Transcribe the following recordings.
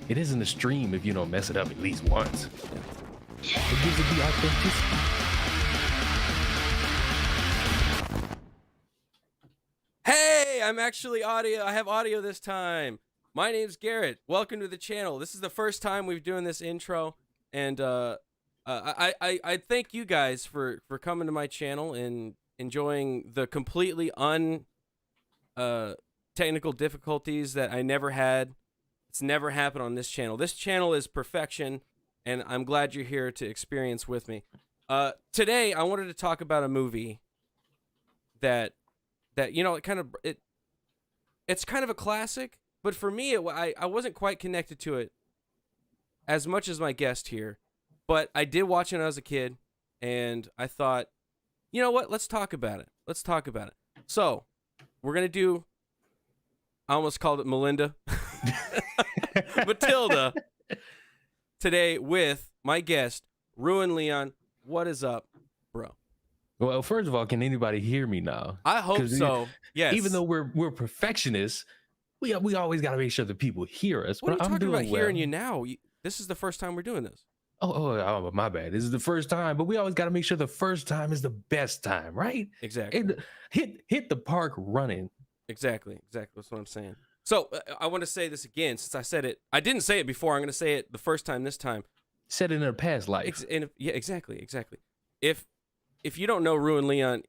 It isn't a stream if you don't mess it up at least once. It gives it the authenticity. Hey, I'm actually audio. I have audio this time. My name's Garrett. Welcome to the channel. This is the first time we've doing this intro, and I thank you guys for coming to my channel and enjoying the completely technical difficulties that I never had. It's never happened on this channel. This channel is perfection, and I'm glad you're here to experience with me. Today, I wanted to talk about a movie that you know, it's kind of a classic, but for me, I wasn't quite connected to it as much as my guest here, but I did watch it when I was a kid, and I thought, you know what, let's talk about it. Let's talk about it. So, we're going to do, I almost called it Melinda, Matilda, today with my guest, RuinedLeon. What is up, bro? Well, first of all, can anybody hear me now? I hope so. Yes. Even though we're perfectionists, we always got to make sure that people hear us. What are you talking about well. hearing you now? This is the first time we're doing this. Oh, my bad. This is the first time, but we always got to make sure the first time is the best time, right? Exactly. And hit the park running. Exactly. That's what I'm saying. So I want to say this again, since I said it. I didn't say it before. I'm going to say it the first time this time. Said it in a past life. Yeah, exactly. If you don't know RuinedLeon,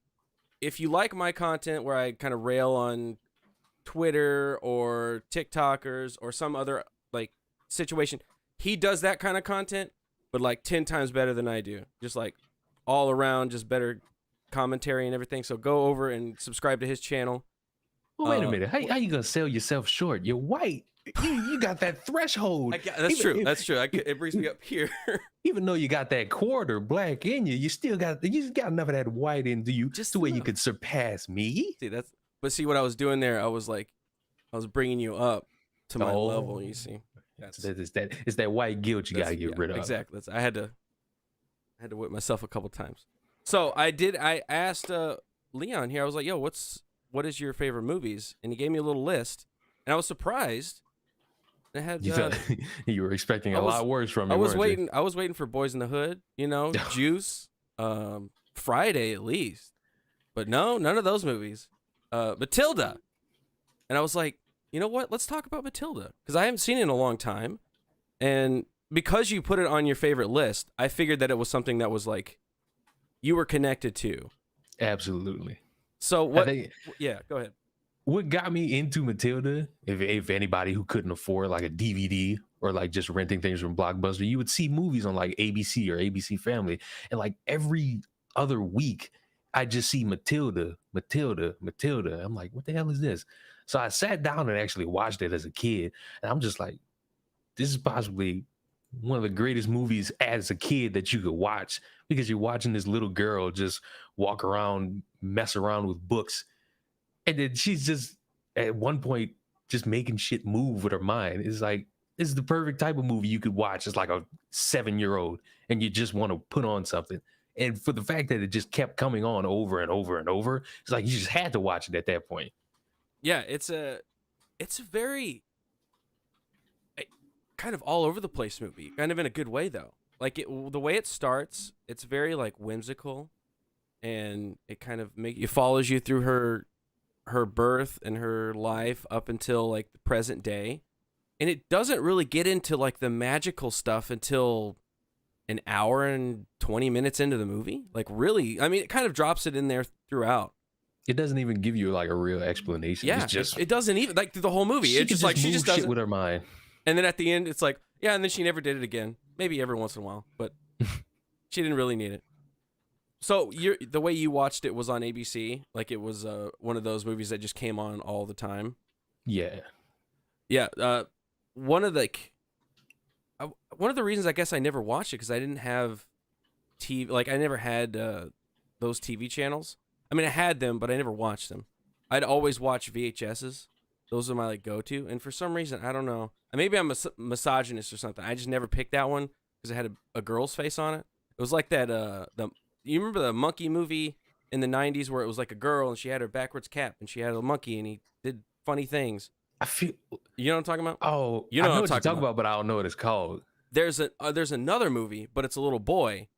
if you like my content where I kind of rail on Twitter or TikTokers or some other like situation, he does that kind of content, but like 10 times better than I do. Just like all around, just better commentary and everything. So go over and subscribe to his channel. Well, wait a minute. How you gonna sell yourself short? You're white. You got that threshold. That's true. It brings me up here. Even though you got that quarter black in you, you got enough of that white into you just the way you could surpass me. See what I was doing there. I was bringing you up to my level. You see, it's that white guilt you gotta get rid of. Exactly. I had to whip myself a couple times. So I asked Leon here. I was like, "Yo, what is your favorite movies?" And he gave me a little list, and I was surprised. I had, you were expecting a lot worse from me. I was waiting for Boys in the Hood, you know, Juice, Friday at least, but no, none of those movies. Matilda, and I was like, you know what? Let's talk about Matilda because I haven't seen it in a long time, and because you put it on your favorite list, I figured that it was something that was like you were connected to. Absolutely. So what? Yeah, go ahead. What got me into Matilda, if anybody who couldn't afford like a DVD or like just renting things from Blockbuster, you would see movies on like ABC or ABC Family, and like every other week, I just see Matilda. I'm like, what the hell is this? So I sat down and actually watched it as a kid, and I'm just like, this is possibly one of the greatest movies as a kid that you could watch because you're watching this little girl just walk around, mess around with books. And then she's just at one point just making shit move with her mind. It's like, this is the perfect type of movie you could watch as like a 7-year-old and you just want to put on something. And for the fact that it just kept coming on over and over and over, it's like you just had to watch it at that point. Yeah, it's a very kind of all over the place movie, kind of in a good way though. Like the way it starts, it's very like whimsical, and it kind of follows you through her birth and her life up until like the present day, and it doesn't really get into like the magical stuff until an hour and 20 minutes into the movie. Like really, I mean, it kind of drops it in there throughout. It doesn't even give you like a real explanation. Yeah, it's just it doesn't even like through the whole movie. It's just like she just does shit with her mind. And then at the end, it's like, yeah, and then she never did it again. Maybe every once in a while, but she didn't really need it. So the way you watched it was on ABC, like it was one of those movies that just came on all the time. Yeah. One of the reasons I guess I never watched it because I didn't have TV. Like I never had those TV channels. I mean, I had them, but I never watched them. I'd always watch VHSs. Those are my like go-to. And for some reason, I don't know. Maybe I'm a misogynist or something. I just never picked that one because it had a girl's face on it. It was like that. You remember the monkey movie in the 90s where it was like a girl and she had her backwards cap and she had a monkey and he did funny things. I feel. You know what I'm talking about? Oh, You I know what know I'm what you're talking talking about. about, but I don't know what it's called. There's another movie, but it's a little boy,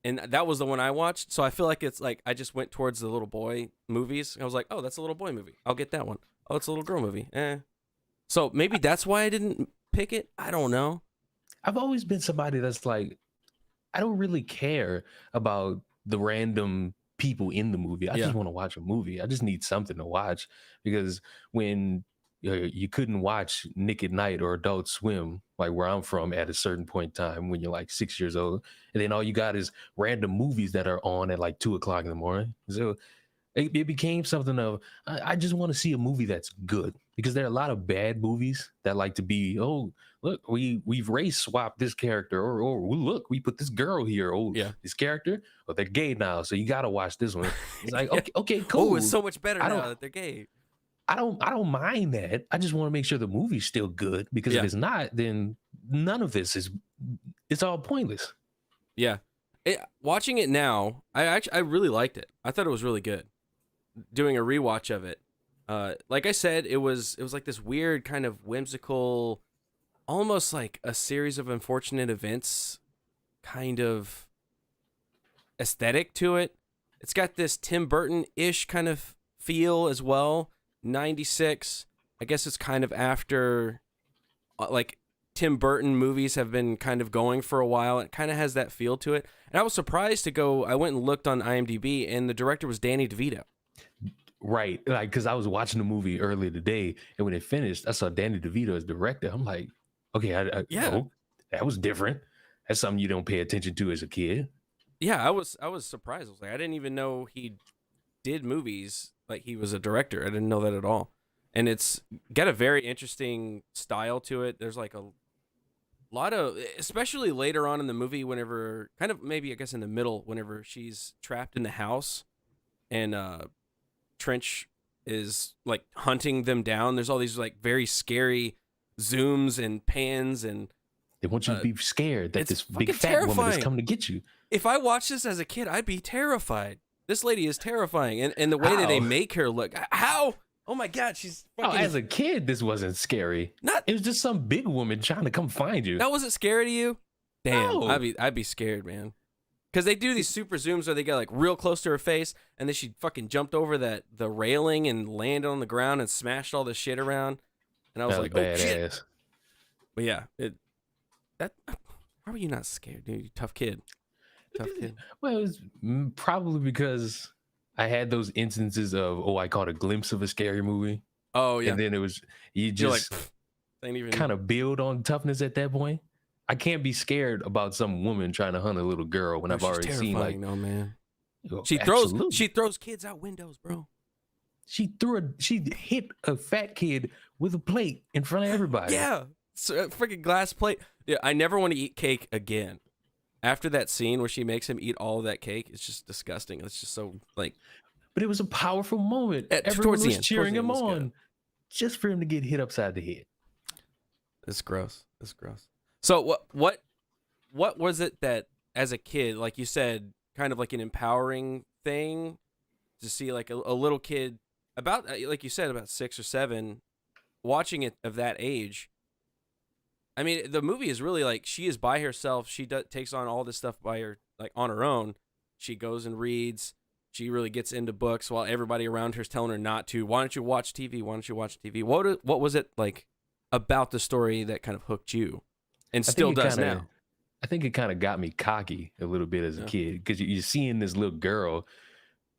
and that was the one I watched. So I feel like it's like I just went towards the little boy movies. I was like, oh, that's a little boy movie. I'll get that one. Oh, it's a little girl movie. So maybe that's why I didn't pick it. I don't know. I've always been somebody that's like, I don't really care about the random people in the movie. I Yeah. just want to watch a movie. I just need something to watch because when you couldn't watch Nick at Night or Adult Swim, like where I'm from, at a certain point in time when you're like 6 years old, and then all you got is random movies that are on at like 2 o'clock in the morning. So it became something of I just want to see a movie that's good because there are a lot of bad movies that like to be, oh, look, we've race swapped this character, or look, we put this girl here, oh, Yeah. this character, oh, they're gay now, so you gotta watch this one. It's like, Yeah. okay, Oh, it's cool. so much better I now don't that they're gay. I don't mind that. I just want to make sure the movie's still good because if Yeah. it's not, then none of this is, it's all pointless. Yeah. Watching it now, I really liked it. I thought it was really good. Doing a rewatch of it, like I said, it was like this weird kind of whimsical, almost like a series of unfortunate events kind of aesthetic to it. It's got this Tim Burton-ish kind of feel as well. 96. I guess it's kind of after like Tim Burton movies have been kind of going for a while. It kind of has that feel to it. And I was surprised to go, I went and looked on IMDb, and the director was Danny DeVito. Right. Like, because I was watching the movie earlier today, and when it finished, I saw Danny DeVito as director. I'm like, okay, Yeah. oh, that was different. That's something you don't pay attention to as a kid. Yeah, I was surprised. I was like, I didn't even know he did movies, like he was a director. I didn't know that at all. And it's got a very interesting style to it. There's like a lot of, especially later on in the movie, whenever kind of maybe I guess in the middle, whenever she's trapped in the house and Trench is like hunting them down. There's all these like very scary zooms and pans, and They want you to be scared that it's this big fucking fat woman is terrifying. coming to get you. If I watched this as a kid, I'd be terrified. This lady is terrifying, and the way that they How? make her look. How? Oh my god, she's Oh, fucking. as a kid, this wasn't scary. Not It was just some big woman trying to come find you. that wasn't scary to you. Damn, No. I'd be scared, man. Because they do these super zooms where they get like real close to her face, and then she fucking jumped over the railing and landed on the ground and smashed all the shit around. And I was That like, badass. oh shit. But yeah, that. How are you not scared, dude? You tough kid. Tough kid. Well, it was probably because I had those instances of, oh, I caught a glimpse of a scary movie. Oh yeah. And then it was, you You're like, just ain't even kind of build on toughness at that point. I can't be scared about some woman trying to hunt a little girl when I've she's already seen like, no man. oh, She absolutely. throws kids out windows, bro. She hit a fat kid with a plate in front of everybody. Yeah, so, freaking glass plate. Yeah, I never want to eat cake again. After that scene where she makes him eat all of that cake, it's just disgusting. It's just so like. But it was a powerful moment. Towards Everyone the was end, cheering him towards the end, it was on just for him to get hit upside the head. It's gross. It's gross. So what was it that as a kid, like you said, kind of like an empowering thing to see like a little kid about, like you said, about 6 or 7, watching it of that age. I mean, the movie is really like she is by herself. She takes on all this stuff by her, like on her own. She goes and reads. She really gets into books while everybody around her is telling her not to. Why don't you watch TV? Why don't you watch TV? What was it like about the story that kind of hooked you, and still does now? I think it kind of got me cocky a little bit as a kid because you're seeing this little girl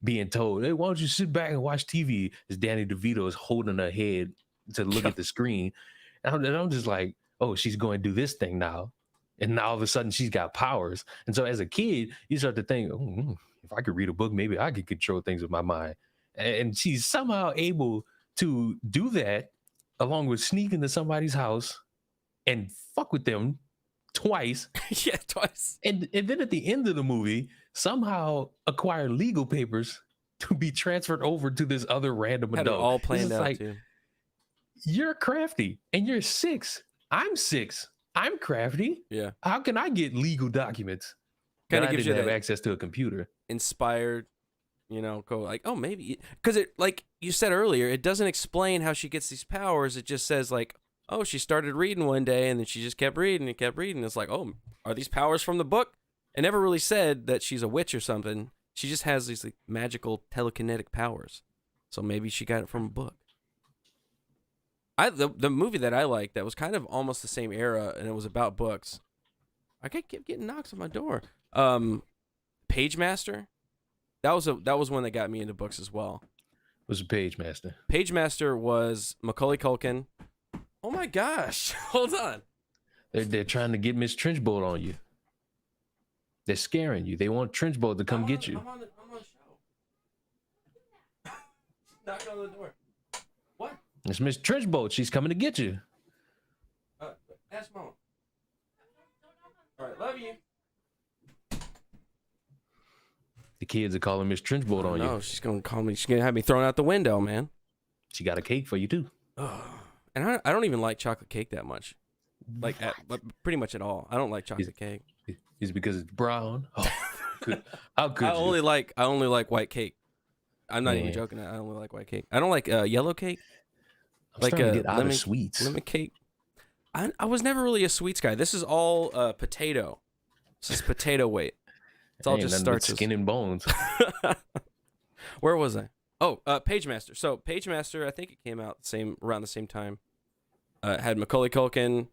being told, "Hey, why don't you sit back and watch TV?" As Danny DeVito is holding her head to look at the screen, and I'm just like, "Oh, she's going to do this thing now," and now all of a sudden she's got powers. And so as a kid, you start to think, "Oh, if I could read a book, maybe I could control things with my mind." And she's somehow able to do that, along with sneak into somebody's house and fuck with them twice. Yeah, twice. And then at the end of the movie, somehow acquire legal papers to be transferred over to this other random Had it adult. all It's planned just out like, too. you're crafty and you're 6. I'm 6. I'm crafty. Yeah, How can I get legal documents? kind That of I gives didn't you have that access to a computer. inspired You know, go like, oh, maybe because it, like you said earlier, it doesn't explain how she gets these powers. It just says like, oh, she started reading one day and then she just kept reading and kept reading. It's like, oh, are these powers from the book? It never really said that she's a witch or something. She just has these like magical telekinetic powers. So maybe she got it from a book. The movie that I liked that was kind of almost the same era and it was about books. I kept getting knocks on my door. Pagemaster. That was one that got me into books as well. Was a Pagemaster. Pagemaster was Macaulay Culkin. Oh my gosh! Hold on. They're trying to get Miss Trenchbolt on you. They're scaring you. They want Trenchbolt to come get you. I'm on the show. Knock on the door. What? It's Miss Trenchbolt. She's coming to get you. Ask Mom. All right, love you. The kids are calling Miss Trenchbolt on you. No, she's gonna call me. She's gonna have me thrown out the window, man. She got a cake for you too. And I don't even like chocolate cake that much. Like, pretty much at all. I don't like chocolate cake. Is it because it's brown? Oh, how could I you? only like white cake. I'm not even joking. I only like white cake. I don't like yellow cake. I'm like starting to get out of sweets. Lemon cake. I was never really a sweets guy. This is all potato. This is potato weight. It's all just starches. Skin and bones. Where was I? Oh, Pagemaster. So Pagemaster, I think it came out around the same time. Had Macaulay Culkin,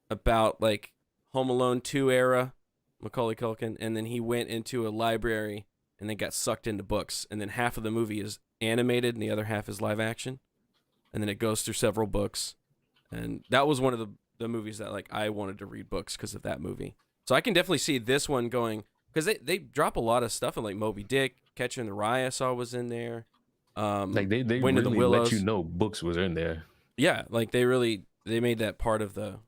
about like Home Alone 2 era, Macaulay Culkin, and then he went into a library and then got sucked into books, and then half of the movie is animated and the other half is live action, and then it goes through several books, and that was one of the movies that like I wanted to read books because of that movie. So I can definitely see this one going, because they drop a lot of stuff in like Moby Dick, Catcher in the Rye I saw was in there. Like they Wind of the really Willows. let you know books was in there. Yeah, like they made that part of the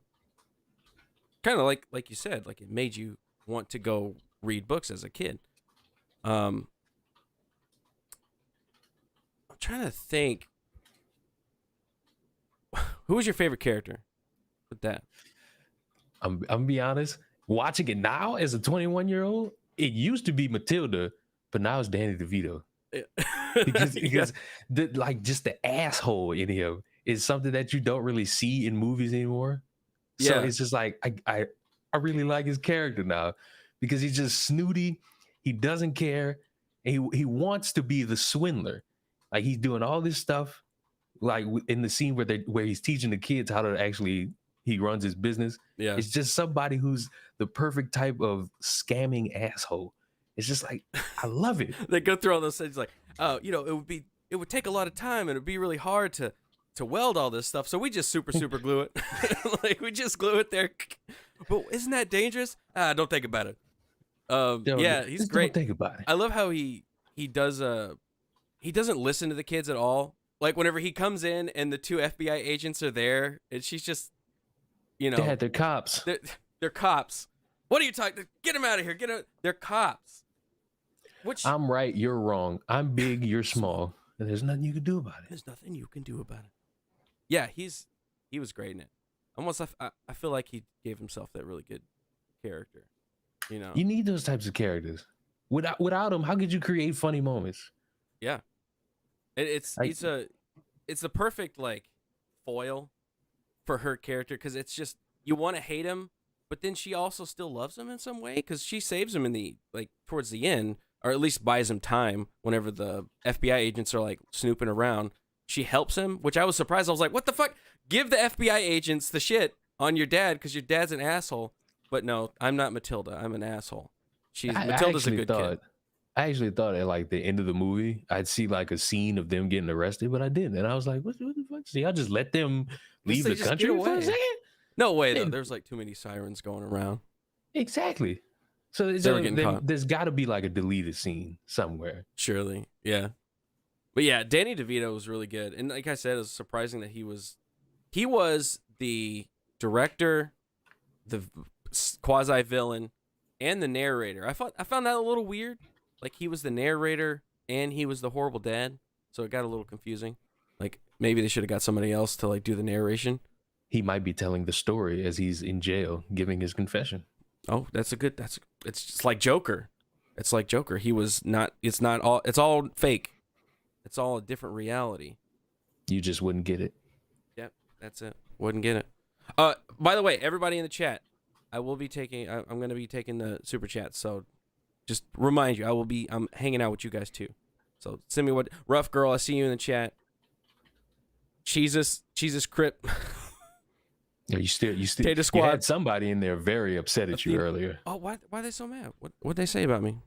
kind of like you said, like it made you want to go read books as a kid. I'm trying to think. Who was your favorite character with that? I'm gonna be honest. Watching it now as a 21-year-old, it used to be Matilda, but now it's Danny DeVito. because just the asshole in him is something that you don't really see in movies anymore. So it's just like I really like his character now because he's just snooty. He doesn't care. And he wants to be the swindler. Like he's doing all this stuff, like in the scene where he's teaching the kids how to actually he runs his business. Yeah, it's just somebody who's the perfect type of scamming asshole. It's just like I love it. They go through all those things like, oh, it would take a lot of time and it'd be really hard to weld all this stuff. So we just super glue it. Like we just glue it there. But isn't that dangerous? Don't think about it. He's great. Don't think about it. I love how he does he doesn't listen to the kids at all. Like whenever he comes in and the two FBI agents are there and she's just, Dad, they're cops. They're cops. What are you talking? Get them out of here. They're cops. I'm right, you're wrong. I'm big, you're small. And there's nothing you can do about it. There's nothing you can do about it. Yeah, he was great in it. Almost, I feel like he gave himself that really good character. You need those types of characters. Without them, how could you create funny moments? Yeah, it's the perfect like foil for her character because it's just you want to hate him, but then she also still loves him in some way because she saves him in the towards the end, or at least buys him time whenever the FBI agents are like snooping around. She helps him, which I was surprised. I was like, what the fuck? Give the FBI agents the shit on your dad because your dad's an asshole. But no, I'm not Matilda. I'm an asshole. Matilda's a good kid. I actually thought at like the end of the movie, I'd see like a scene of them getting arrested, but I didn't. And I was like, what the fuck? See, I'll just let them leave the country for a second? No way, though. There's like too many sirens going around. Exactly. So there's got to be like a deleted scene somewhere. Surely. Yeah. But yeah, Danny DeVito was really good. And like I said, it was surprising that he was the director, the quasi-villain, and the narrator. I found that a little weird. Like he was the narrator and he was the horrible dad. So it got a little confusing. Like maybe they should have got somebody else to like do the narration. He might be telling the story as he's in jail, giving his confession. Oh, it's just like Joker. It's like Joker. He was not. It's not all. It's all fake. It's all a different reality. You just wouldn't get it. Yep, that's it. Wouldn't get it. By the way, everybody in the chat, I will be taking. I'm going to be taking the super chat. So, just remind you, I'm hanging out with you guys too. So send me what rough girl. I see you in the chat. Jesus Crip. Yeah, you still Data you Squad. had somebody in there very upset at you earlier. Oh, why are they so mad? What'd they say about me?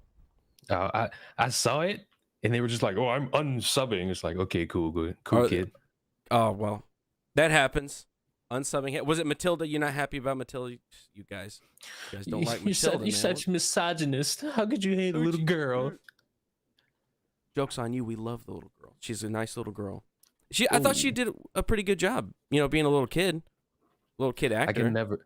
I saw it and they were just like, "Oh, I'm unsubbing." It's like, okay, cool, good, cool, kid. Oh well, that happens. Unsubbing. Was it Matilda? You're not happy about Matilda? You guys don't like Matilda. You're such misogynist. How could you hate a little girl? Joke's on you. We love the little girl. She's a nice little girl. I thought she did a pretty good job. You know, being a little kid actor.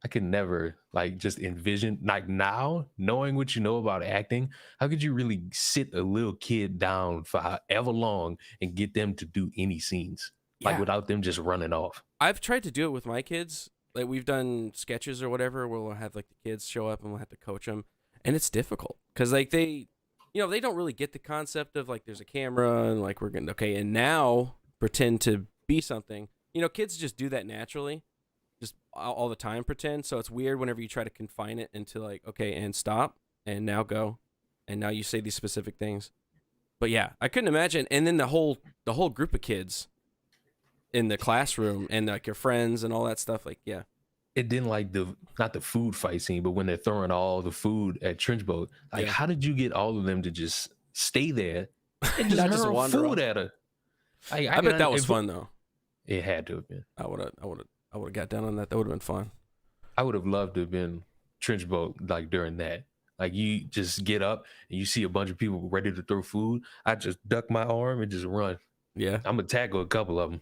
I can never like just envision like now knowing what you know about acting. How could you really sit a little kid down for however long and get them to do any scenes like without them just running off? I've tried to do it with my kids. Like we've done sketches or whatever where we'll have like the kids show up and we'll have to coach them, and it's difficult because like they don't really get the concept of like there's a camera and like we're gonna and now pretend to be something. You know, kids just do that naturally. Just all the time pretend, so it's weird whenever you try to confine it into like and stop and now go and now you say these specific things. But yeah, I couldn't imagine. And then the whole group of kids in the classroom and like your friends and all that stuff, like it didn't like not the food fight scene, but when they're throwing all the food at Trenchboat, like how did you get all of them to just stay there and just hurl food at her? I bet that was fun though. It had to have been. I would have got down on that. That would have been fun. I would have loved to have been Trenchboat like during that. Like you just get up and you see a bunch of people ready to throw food. I just duck my arm and just run. Yeah. I'm gonna tackle a couple of them.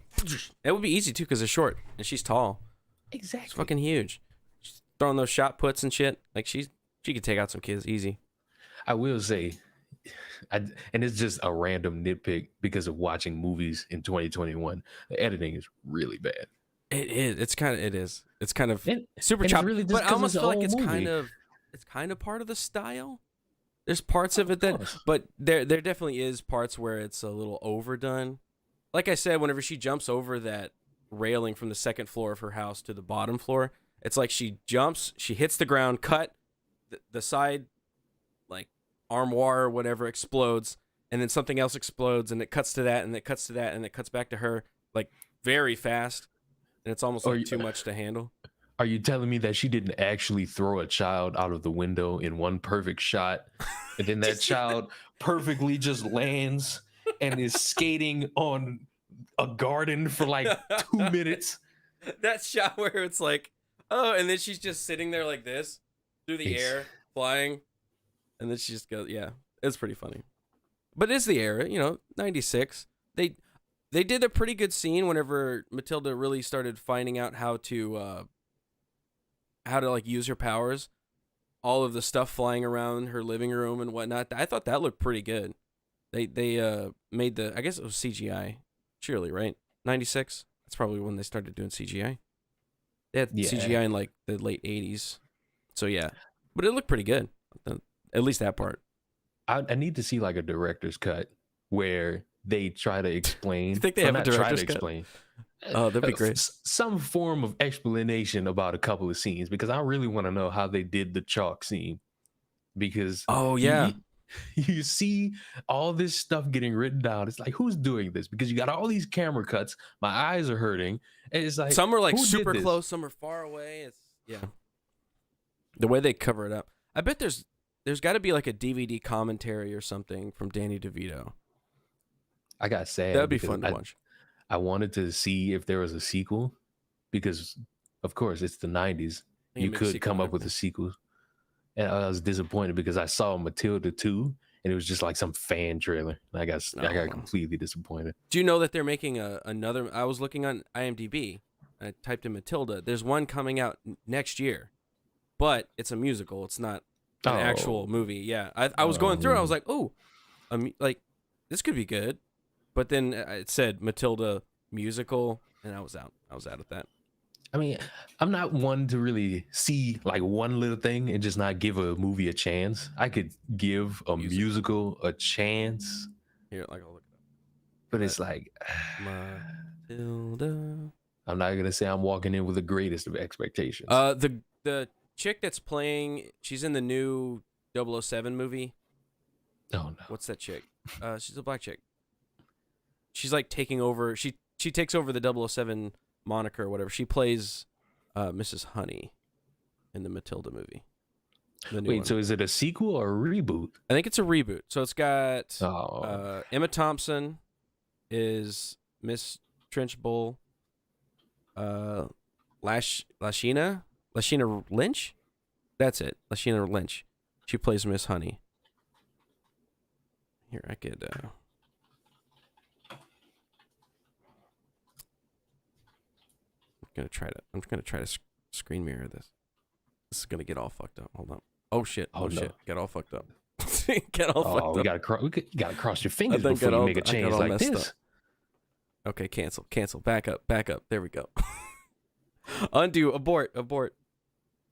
It would be easy too because they're short and she's tall. Exactly. She's fucking huge. She's throwing those shot puts and shit. Like she could take out some kids easy. I will say, and it's just a random nitpick because of watching movies in 2021. The editing is really bad. It is. It's kind of super choppy. choppy. Really but I almost feel like it's movie. kind of part of the style. There's parts of it but there definitely is parts where it's a little overdone. Like I said, whenever she jumps over that railing from the second floor of her house to the bottom floor, it's like she jumps, she hits the ground, cut, the side like armoire or whatever explodes, and then something else explodes, and it cuts to that, and it cuts to that, and it cuts back to her like very fast. And it's almost like too much to handle. Are you telling me that she didn't actually throw a child out of the window in one perfect shot, and then that child perfectly just lands and is skating on a garden for like 2 minutes? That shot where it's like, oh, and then she's just sitting there like this through the air, flying, and then she just goes, it's pretty funny. But it's the era, 96. They did a pretty good scene whenever Matilda really started finding out how to like use her powers. All of the stuff flying around her living room and whatnot. I thought that looked pretty good. They made I guess it was CGI, surely, right? 96. That's probably when they started doing CGI. They had CGI in like the late 80s. So yeah, but it looked pretty good. At least that part. I need to see like a director's cut where they try to explain. You think they have a director's cut? Oh, that'd be great. Some form of explanation about a couple of scenes, because I really want to know how they did the chalk scene. Because you see all this stuff getting written down. It's like, who's doing this? Because you got all these camera cuts. My eyes are hurting. And it's like, some are like super close, some are far away. The way they cover it up. I bet there's got to be like a DVD commentary or something from Danny DeVito. I got sad. That'd be fun to watch. I wanted to see if there was a sequel, because of course it's the 90s. You could come up with a sequel. And I was disappointed because I saw Matilda 2 and it was just like some fan trailer. I got completely disappointed. Do you know that they're making another? I was looking on IMDb. I typed in Matilda. There's one coming out next year, but it's a musical. It's not an actual movie. Yeah, I was going through. I was like, like this could be good. But then it said Matilda musical, and I was out. I was out of that. I mean, I'm not one to really see like one little thing and just not give a movie a chance. I could give a musical a chance, Here, like I'll look it up. but it's like Matilda. I'm not gonna say I'm walking in with the greatest of expectations. The chick that's playing, she's in the new 007 movie. Oh no, what's that chick? She's a black chick. She's like taking over. She takes over the 007 moniker or whatever. She plays Mrs. Honey in the Matilda movie. Wait, one. So is it a sequel or a reboot? I think it's a reboot. So it's got Emma Thompson is Miss Trenchbull. Lashina Lynch? That's it. Lashina Lynch. She plays Miss Honey. Here, I could I'm gonna try to screen mirror this. This is gonna get all fucked up. Hold on. Oh shit. Oh no. Shit. Get all fucked up. Get all fucked up. We gotta cross your fingers before you make a change like this. Up. Okay, cancel. Back up. There we go. Undo. Abort.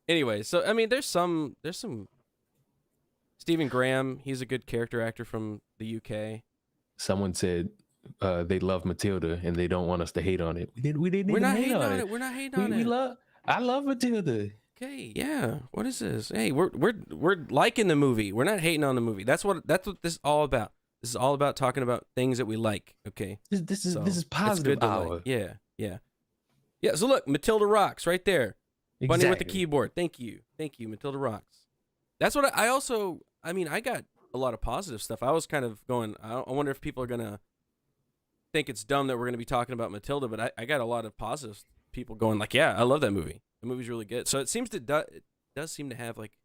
Anyway, so I mean, there's some Stephen Graham. He's a good character actor from the UK. Someone said they love Matilda and they don't want us to hate on it. We're not hating on it. We're not hating on it. I love Matilda. Okay, yeah. What is this? Hey, we're liking the movie. We're not hating on the movie. That's what this is all about. This is all about talking about things that we like. Okay. This is positive hour. Like. Yeah. So look, Matilda rocks right there. Exactly. Bunny with the keyboard. Thank you, Matilda rocks. That's what I also. I mean, I got a lot of positive stuff. I was kind of going. I wonder if people are gonna think it's dumb that we're gonna be talking about Matilda, but I got a lot of positive people going like, yeah, I love that movie. The movie's really good. So it seems it does seem to have like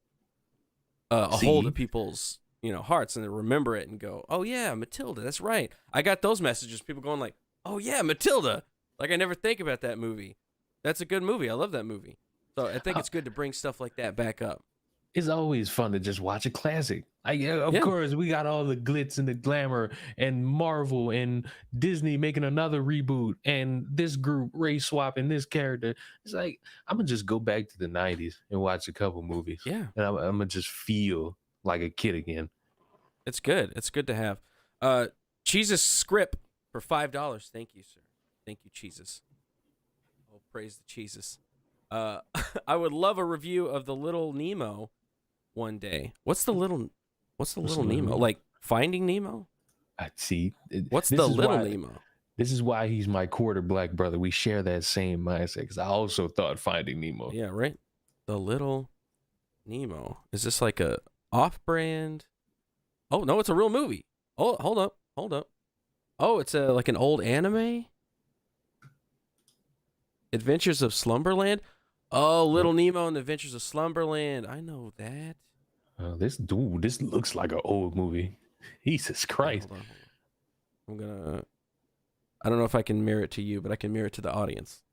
a hold of people's hearts, and they remember it and go, oh yeah, Matilda, that's right. I got those messages. People going like, oh yeah, Matilda. Like I never think about that movie. That's a good movie. I love that movie. So I think it's good to bring stuff like that back up. It's always fun to just watch a classic. Of course, we got all the glitz and the glamour and Marvel and Disney making another reboot and this group race swapping this character. It's like, I'm going to just go back to the 90s and watch a couple movies. Yeah. And I'm going to just feel like a kid again. It's good. It's good to have. Jesus script for $5. Thank you, sir. Thank you, Jesus. Oh, praise the Jesus. I would love a review of the Little Nemo one day. What's the little Nemo? Like Finding Nemo? I see. What's the Little Nemo? This is why he's my quarter black brother. We share that same mindset because I also thought Finding Nemo. Yeah, right. The Little Nemo. Is this like a off-brand? Oh no, it's a real movie. Oh, hold up. Oh, it's like an old anime. Adventures of Slumberland. Oh, Little Nemo and the Adventures of Slumberland. I know that. This looks like an old movie. Jesus Christ. Hold on. I don't know if I can mirror it to you, but I can mirror it to the audience.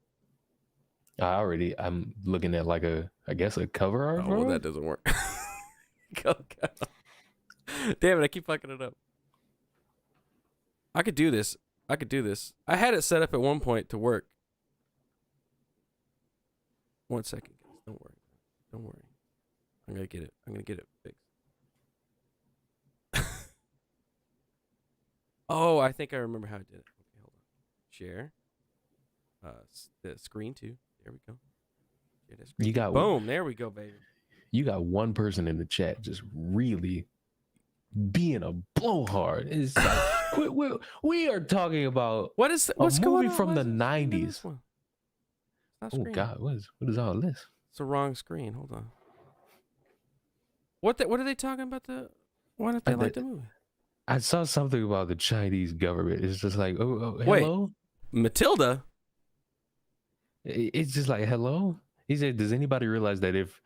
I'm looking at like I guess a cover art. Oh, well, that doesn't work. Go. Damn it, I keep fucking it up. I could do this. I had it set up at one point to work. 1 second, guys. Don't worry. I'm gonna get it fixed. Oh, I think I remember how I did it. Okay, hold on. Share. The screen too. There we go. Share that screen. You got boom. There we go, baby. You got one person in the chat just really being a blowhard. It's like we are talking about what's a movie from the 90s. Oh God, what is all this? It's the wrong screen. Hold on. What are they talking about? Why don't they like the movie? I saw something about the Chinese government. It's just like, oh hello? Wait, Matilda? It's just like, hello? He said, does anybody realize that if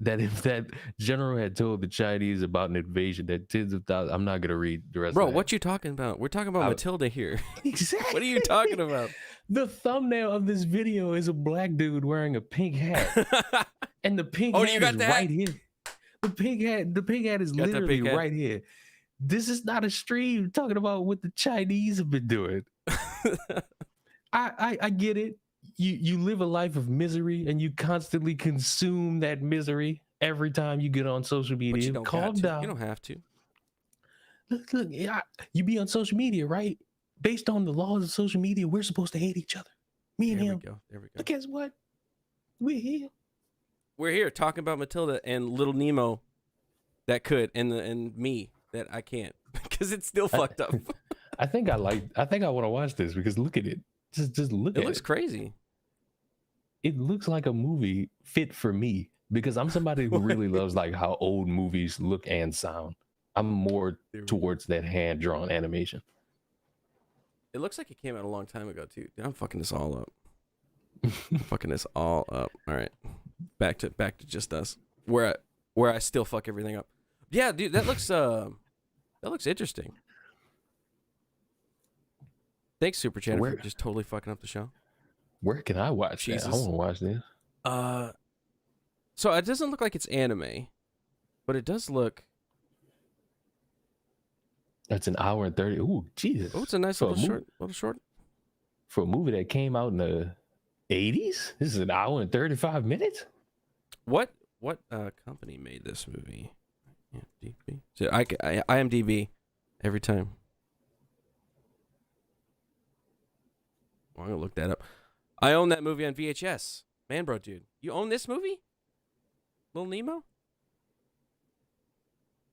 that general had told the Chinese about an invasion that tens of thousands, I'm not going to read the rest Bro, of that. what you talking about? We're talking about Matilda here. Exactly. What are you talking about? The thumbnail of this video is a black dude wearing a pink hat. And the pink hat is right here. The pink hat is literally right here. This is not a stream talking about what the Chinese have been doing. I get it. you live a life of misery and you constantly consume that misery every time you get on social media. But you don't Calm have to. down. You don't have to. Look, you be on social media, right? Based on the laws of social media, we're supposed to hate each other. Me and There him. we go. There we go. But guess what? We're here. We're here talking about Matilda and Little Nemo that could, and me that I can't because it's still fucked up. I think I want to watch this because look at it. Just look at it. It looks crazy. It looks like a movie fit for me because I'm somebody who really loves like how old movies look and sound. I'm more towards that hand-drawn animation. It looks like it came out a long time ago too. Dude, I'm fucking this all up. I'm fucking this all up. All right, back to just us. Where I still fuck everything up. Yeah, dude, that looks interesting. Thanks, Super Chat, for just totally fucking up the show. Where can I watch that? I want to watch this. So it doesn't look like it's anime, but it does look. That's an hour and 30. Ooh, Jesus. Oh, it's a nice little short. For a movie that came out in the 80s, this is an hour and 35 minutes. What company made this movie? IMDb. So IMDb every time. Well, I'm gonna look that up. I own that movie on VHS. Man, bro, dude, you own this movie? Little Nemo?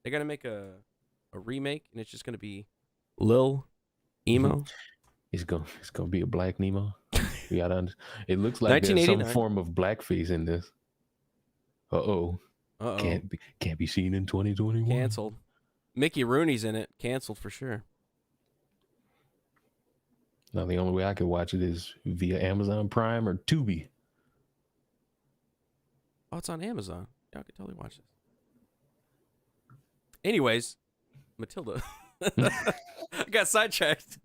They're gonna make a remake, and it's just gonna be Lil Emo. It's gonna be a black Nemo. We gotta it looks like there's some form of blackface in this. Uh-oh. Can't be seen in 2021. Canceled. Mickey Rooney's in it. Canceled for sure. Now the only way I could watch it is via Amazon Prime or Tubi. Oh, it's on Amazon. Yeah, I could totally watch this. Anyways, Matilda. I got sidetracked.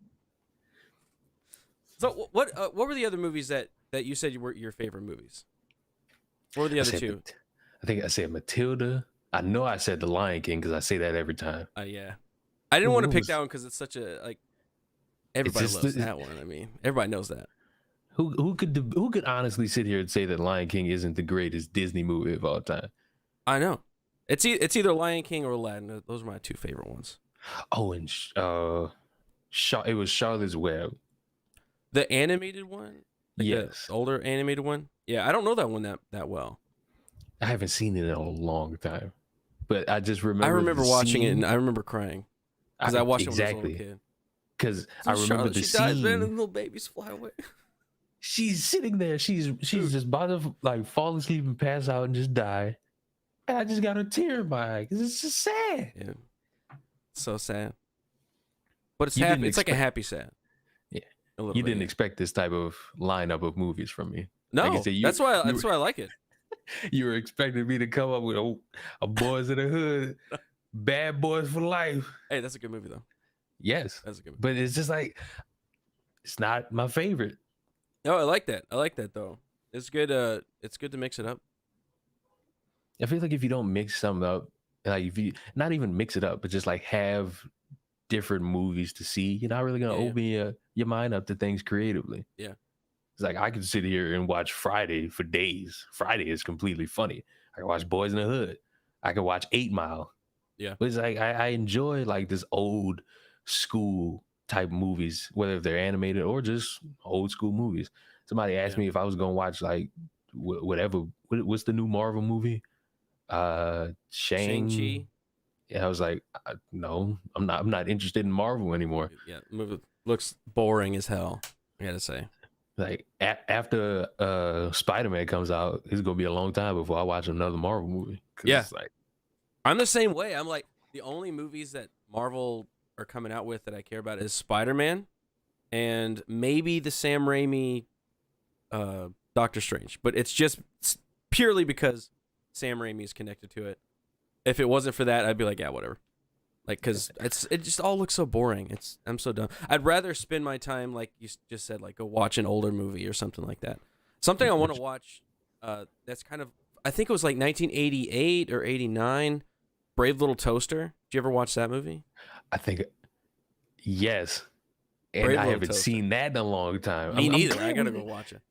So what were the other movies that you said were your favorite movies? What were the other two? I think I said Matilda. I know I said The Lion King because I say that every time. Yeah. I didn't want to pick that one because it's such a like. Everybody loves that one. I mean, everybody knows that. Who could honestly sit here and say that Lion King isn't the greatest Disney movie of all time? I know. It's either Lion King or Aladdin. Those are my two favorite ones. Oh, and it was Charlotte's Web. The animated one? Like yes. The older animated one? Yeah, I don't know that one that well. I haven't seen it in a long time. But I just remember. I remember watching it and I remember crying. Because I watched it when I was a little kid. Because I remember the scene. She dies, man, and little babies fly away. She's sitting there. She's just about to like fall asleep and pass out and just die. And I just got a tear in my eye because it's just sad. Yeah, so sad. But it's happy. It's like a happy sad. Yeah, you didn't expect this type of lineup of movies from me. No, like said, that's why I like it. You were expecting me to come up with a Boys in the Hood, Bad Boys for Life. Hey, that's a good movie though. Yes, that's a good movie. But it's just like it's not my favorite. No, I like that. I like that though. It's good. It's good to mix it up. I feel like if you don't mix something up, like if you not even mix it up, but just like have different movies to see, you're not really gonna open your mind up to things creatively. Yeah. It's like I could sit here and watch Friday for days. Friday is completely funny. I can watch Boys in the Hood. I can watch 8 Mile. Yeah. But it's like I enjoy like this old school type movies, whether they're animated or just old school movies. Somebody asked me if I was gonna watch like what's the new Marvel movie? Shang-Chi. Yeah, I was like, no, I'm not interested in Marvel anymore. Yeah, the movie looks boring as hell, I gotta say. Like after Spider-Man comes out, it's gonna be a long time before I watch another Marvel movie. Yeah, it's like I'm the same way. I'm like the only movies that Marvel are coming out with that I care about is Spider-Man and maybe the Sam Raimi Doctor Strange, but it's just purely because Sam Raimi is connected to it. If it wasn't for that, I'd be like, yeah, whatever. Like, cause it just all looks so boring. I'm so done. I'd rather spend my time, like you just said, like go watch an older movie or something like that. Something I want to watch. That's kind of, I think it was like 1988 or 89. Brave Little Toaster. Did you ever watch that movie? I think, yes. And I haven't seen that in a long time. Me neither. I gotta go watch it.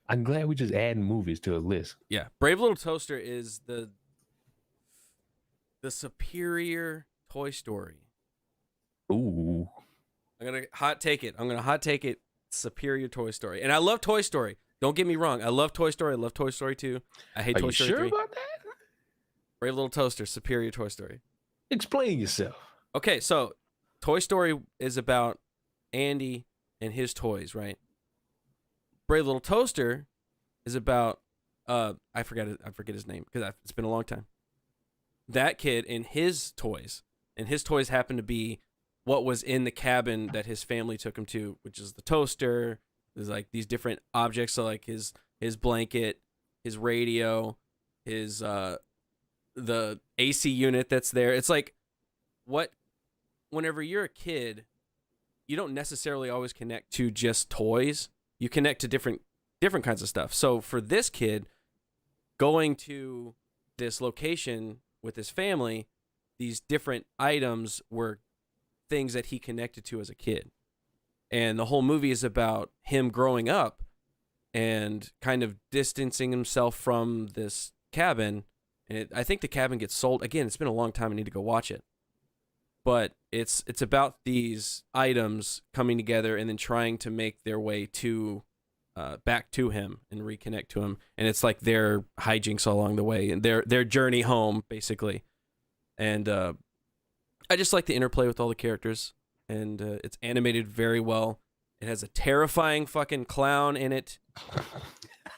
I'm glad we just adding movies to a list. Yeah, Brave Little Toaster is the superior Toy Story. Ooh. I'm gonna hot take it. Superior Toy Story, and I love Toy Story. Don't get me wrong. I love Toy Story. I love Toy Story 2. I hate Are Toy you Story sure 3. about that? Brave Little Toaster, superior Toy Story. Explain yourself. Okay, so Toy Story is about Andy and his toys, right? Brave Little Toaster is about I forget his name because it's been a long time. That kid and his toys happen to be what was in the cabin that his family took him to, which is the toaster. There's like these different objects, so like his blanket, his radio, his the AC unit that's there. It's like whenever you're a kid, you don't necessarily always connect to just toys. You connect to different kinds of stuff. So for this kid, going to this location with his family, these different items were things that he connected to as a kid. And the whole movie is about him growing up and kind of distancing himself from this cabin. And I think the cabin gets sold. Again, it's been a long time. I need to go watch it. But it's about these items coming together and then trying to make their way to back to him and reconnect to him. And it's like their hijinks along the way and their journey home, basically. And I just like the interplay with all the characters. And it's animated very well. It has a terrifying fucking clown in it.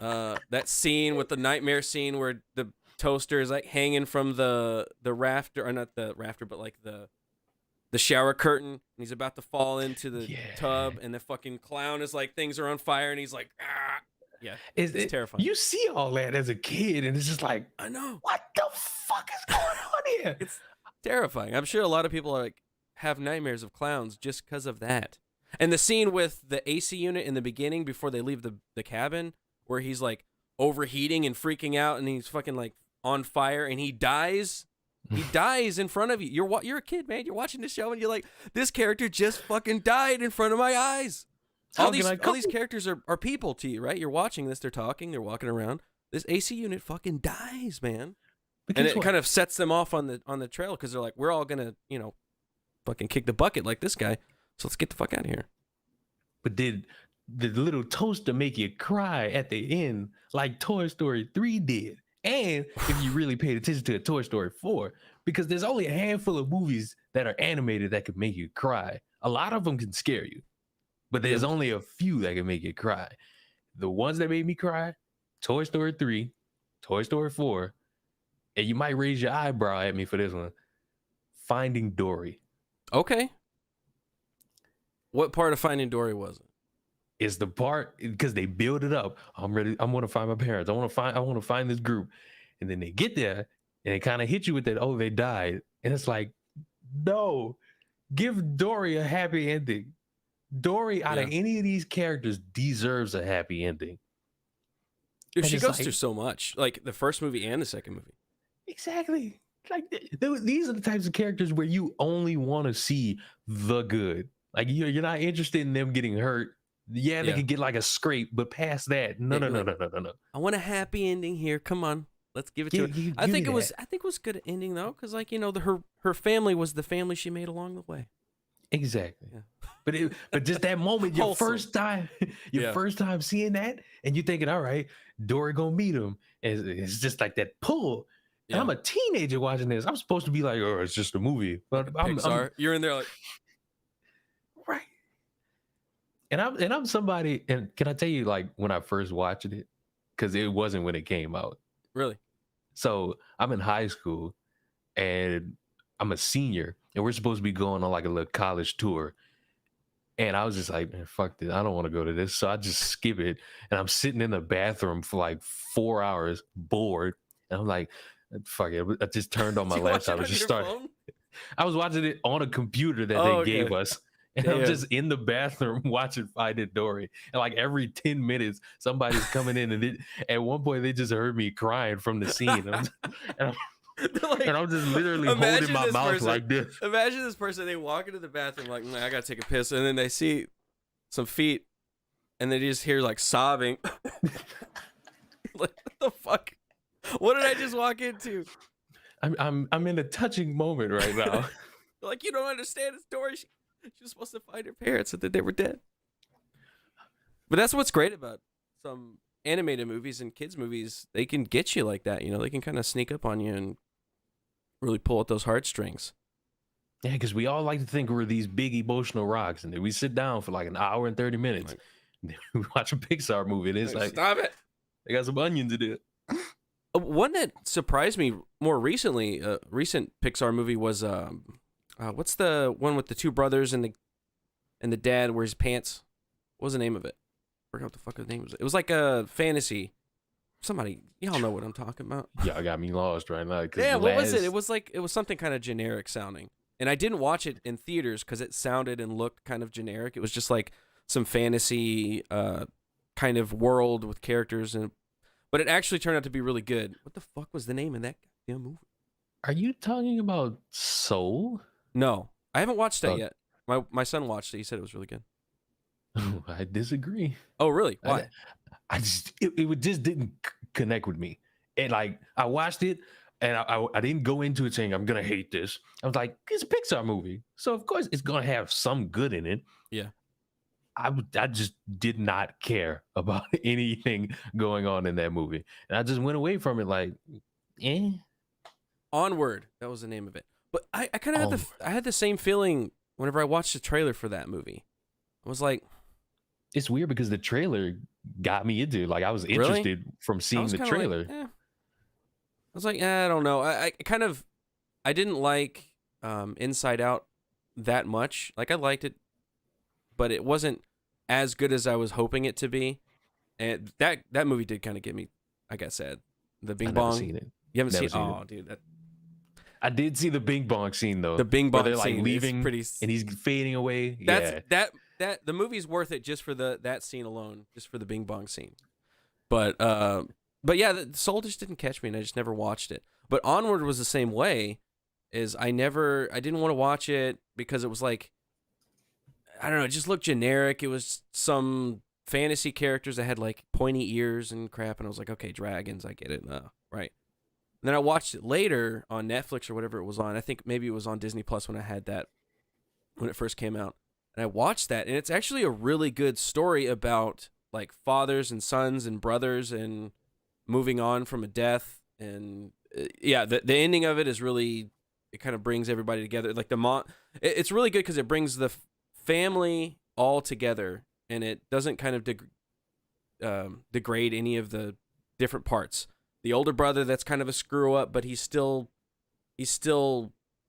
That scene with the nightmare scene where the toaster is like hanging from the rafter, or not the rafter, but like the shower curtain, and he's about to fall into the tub, and the fucking clown is like, things are on fire, and he's like, ah. Yeah, it's terrifying. You see all that as a kid, and it's just like, I know. What the fuck is going on here? It's terrifying. I'm sure a lot of people are like have nightmares of clowns just because of that. And the scene with the AC unit in the beginning before they leave the cabin, where he's like overheating and freaking out, and he's fucking like on fire, and he dies. He dies in front of you. You're a kid, man. You're watching this show, and you're like, this character just fucking died in front of my eyes. All these characters are people to you, right? You're watching this. They're talking. They're walking around. This AC unit fucking dies, man. And it kind of sets them off on the trail because they're like, we're all gonna, fucking kick the bucket like this guy. So let's get the fuck out of here. But did the little toaster make you cry at the end like Toy Story 3 did? And if you really paid attention to Toy Story 4, because there's only a handful of movies that are animated that could make you cry. A lot of them can scare you, but there's only a few that can make you cry. The ones that made me cry, Toy Story 3, Toy Story 4, and you might raise your eyebrow at me for this one, Finding Dory. Okay. What part of Finding Dory was it? Is the part because they build it up. I'm ready. I want to find my parents. I want to find this group, and then they get there and it kind of hit you with that. Oh, they died, and it's like, no, give Dory a happy ending. Dory, out of any of these characters, deserves a happy ending. If she goes through so much, like the first movie and the second movie. Exactly. Like these are the types of characters where you only want to see the good. Like you're not interested in them getting hurt. Yeah, they could get like a scrape, but past that, no. I want a happy ending here. Come on, let's give it to her. I think it was good ending though, because like her family was the family she made along the way. Exactly. Yeah. But just that moment, your first time seeing that, and you're thinking, all right, Dory gonna meet him, and it's just like that pull. And I'm a teenager watching this. I'm supposed to be like, oh, it's just a movie, but you're in there like, right. And I'm somebody, and can I tell you, like, when I first watched it, because it wasn't when it came out. Really? So I'm in high school, and I'm a senior, and we're supposed to be going on like a little college tour. And I was just like, man, fuck this. I don't want to go to this. So I just skip it. And I'm sitting in the bathroom for like 4 hours, bored. And I'm like, fuck it. I just turned on my laptop and just started. I was watching it on a computer that they gave us. And I'm just in the bathroom watching Finding Dory. And like every 10 minutes, somebody's coming in. And at one point, they just heard me crying from the scene. And I'm just literally holding my mouth like this. Imagine this person, they walk into the bathroom like, I got to take a piss. And then they see some feet and then you just hear like sobbing. Like, what the fuck? What did I just walk into? I'm in a touching moment right now. Like, you don't understand. It's Dory. She was supposed to find her parents and that they were dead. But that's what's great about some animated movies and kids movies. They can get you like that. You know, they can kind of sneak up on you and really pull at those heartstrings. Yeah, because we all like to think we're these big emotional rocks, and then we sit down for like an hour and 30 minutes. Like, and then we watch a Pixar movie, and it's like, stop it. I got some onions to do. One that surprised me more recently, recent Pixar movie was what's the one with the two brothers and the dad wears pants? What was the name of it? I forgot what the fuck the name was. It was like a fantasy. Somebody, y'all know what I'm talking about. Y'all got me lost right now. Yeah, what was it? It was something kind of generic sounding, and I didn't watch it in theaters because it sounded and looked kind of generic. It was just like some fantasy kind of world with characters, but it actually turned out to be really good. What the fuck was the name of that goddamn movie? Are you talking about Soul? No, I haven't watched that yet. My son watched it. He said it was really good. I disagree. Oh, really? Why? I just it just didn't connect with me. And like I watched it, and I didn't go into it saying I'm gonna hate this. I was like, it's a Pixar movie, so of course it's gonna have some good in it. Yeah. I just did not care about anything going on in that movie, and I just went away from it like, eh. Onward, that was the name of it. But I kind of had the same feeling whenever I watched the trailer for that movie. I was like, it's weird because the trailer got me into it. Like I was interested from seeing the trailer. Like, I was like, I don't know. I didn't like Inside Out that much. Like I liked it, but it wasn't as good as I was hoping it to be. And that movie did kind of get me, I got sad. The Bing Bong. Seen it. You haven't Never seen it? seen Oh, dude. I did see the Bing Bong scene though. The Bing Bong where they're like scene leaving pretty... and he's fading away. That the movie's worth it just for that scene alone, just for the Bing Bong scene. But yeah, the Soul just didn't catch me, and I just never watched it. But Onward was the same way. I didn't want to watch it because it was like, I don't know, it just looked generic. It was some fantasy characters that had like pointy ears and crap, and I was like, okay, dragons, I get it, right. And then I watched it later on Netflix or whatever it was on. I think maybe it was on Disney Plus when I had that when it first came out. And I watched that, and it's actually a really good story about like fathers and sons and brothers and moving on from a death. And the ending of it is really, it kind of brings everybody together. Like it's really good because it brings the family all together, and it doesn't kind of degrade any of the different parts. The older brother, that's kind of a screw up, but he's still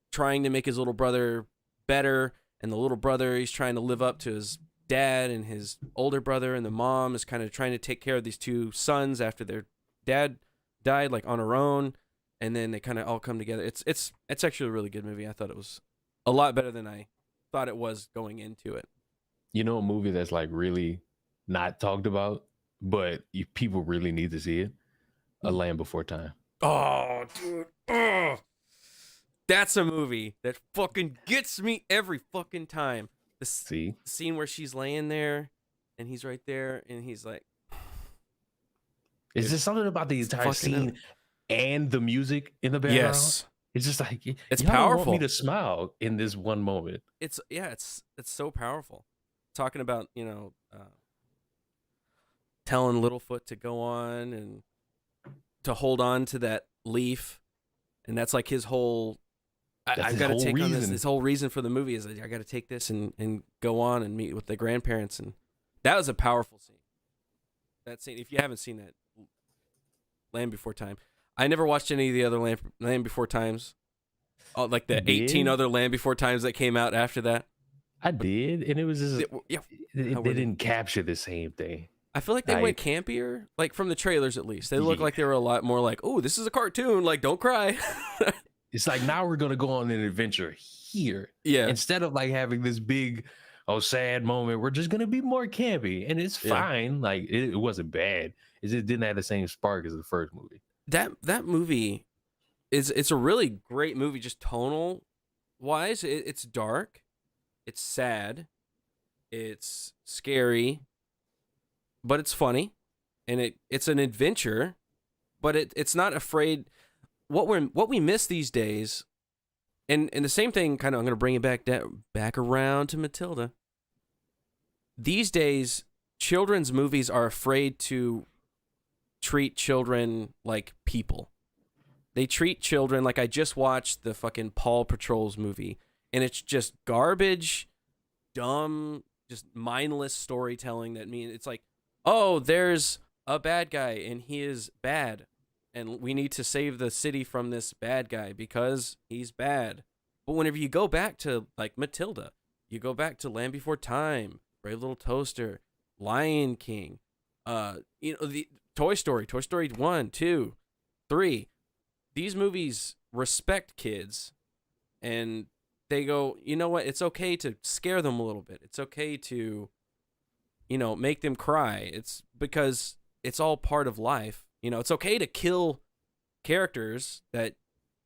trying to make his little brother better. And the little brother, he's trying to live up to his dad and his older brother, and the mom is kind of trying to take care of these two sons after their dad died, like on her own, and then they kind of all come together. It's actually a really good movie. I thought it was a lot better than I thought it was going into it. You know, a movie that's like really not talked about, but people really need to see it. A Land Before Time. Oh, dude. Oh. That's a movie that fucking gets me every fucking time. The scene where she's laying there and he's right there and he's like... Is there something about the entire scene and the music in the background? Yes. It's just like... It's powerful. Want me to smile in this one moment. It's so powerful. Talking about, telling Littlefoot to go on and to hold on to that leaf. And that's like his whole... I've got to take on this whole reason for the movie is I got to take this and go on and meet with the grandparents. And that was a powerful scene. That scene, if you haven't seen that, Land Before Time. I never watched any of the other Land Before Times. Like the 18 other Land Before Times that came out after that. I did. And it was just, they didn't capture the same thing. I feel like they went campier, like from the trailers at least. They look like they were a lot more like, oh, this is a cartoon. Like, don't cry. It's like now we're gonna go on an adventure here. Yeah. Instead of like having this big, sad moment, we're just gonna be more campy, and it's fine. Like it wasn't bad. It just didn't have the same spark as the first movie. That movie it's a really great movie, just tonal wise. It's dark, it's sad, it's scary, but it's funny, and it's an adventure, but it's not afraid. What we miss these days, and the same thing. Kind of, I'm going to bring it back around to Matilda. These days, children's movies are afraid to treat children like people. They treat children like, I just watched the fucking Paw Patrol's movie, and it's just garbage, dumb, just mindless storytelling. It's like, oh, there's a bad guy and he is bad, and we need to save the city from this bad guy because he's bad. But whenever you go back to like Matilda, you go back to Land Before Time, Brave Little Toaster, Lion King, the Toy Story 1, 2, 3. These movies respect kids, and they go, you know what? It's okay to scare them a little bit. It's okay to, make them cry. It's because it's all part of life. It's okay to kill characters that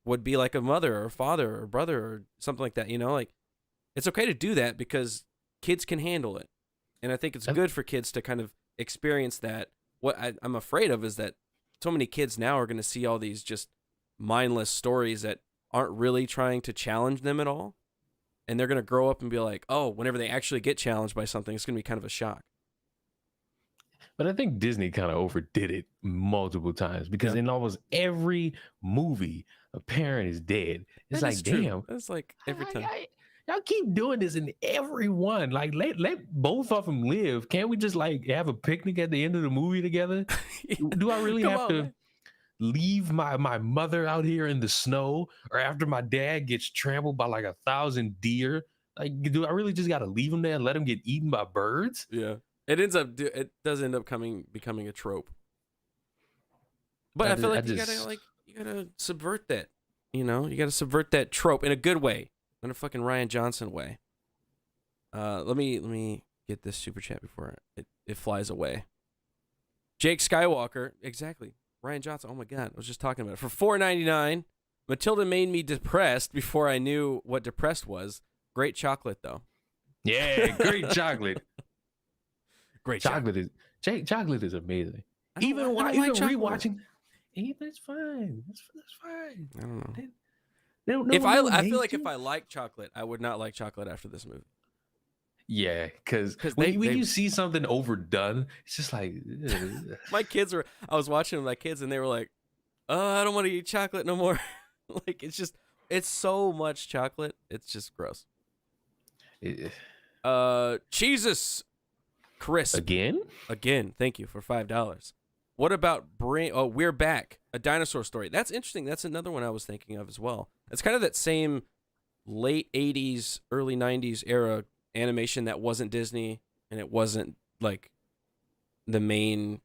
would be like a mother or father or brother or something like that. Like, it's okay to do that because kids can handle it. And I think it's good for kids to kind of experience that. What I'm afraid of is that so many kids now are going to see all these just mindless stories that aren't really trying to challenge them at all. And they're going to grow up and be like, oh, whenever they actually get challenged by something, it's going to be kind of a shock. But I think Disney kind of overdid it multiple times because in almost every movie, a parent is dead. It's like, damn. That's like every time. Y'all keep doing this in every one. Like, let both of them live. Can't we just like have a picnic at the end of the movie together? Do I really have to leave my mother out here in the snow, or after my dad gets trampled by like 1,000 deer? Like, do I really just got to leave him there and let him get eaten by birds? Yeah. It does end up becoming a trope. But I feel like you gotta subvert that. You gotta subvert that trope in a good way, in a fucking Rian Johnson way. Let me get this super chat before it flies away. Jake Skywalker, exactly. Rian Johnson. Oh my god, I was just talking about it. For $4.99, Matilda made me depressed before I knew what depressed was. Great chocolate though. Yeah, great chocolate. Great chocolate is amazing. Even rewatching, that's fine. That's fine. I don't know. I feel like if I like chocolate, I would not like chocolate after this movie. Yeah, because when you see something overdone, it's just like my kids were. I was watching with my kids, and they were like, I don't want to eat chocolate no more." Like, it's so much chocolate. It's just gross. Jesus. Chris. Again? Thank you for $5. What about We're Back, a dinosaur story? That's interesting. That's another one I was thinking of as well. It's kind of that same late 80s, early 90s era animation that wasn't Disney, and it wasn't like the main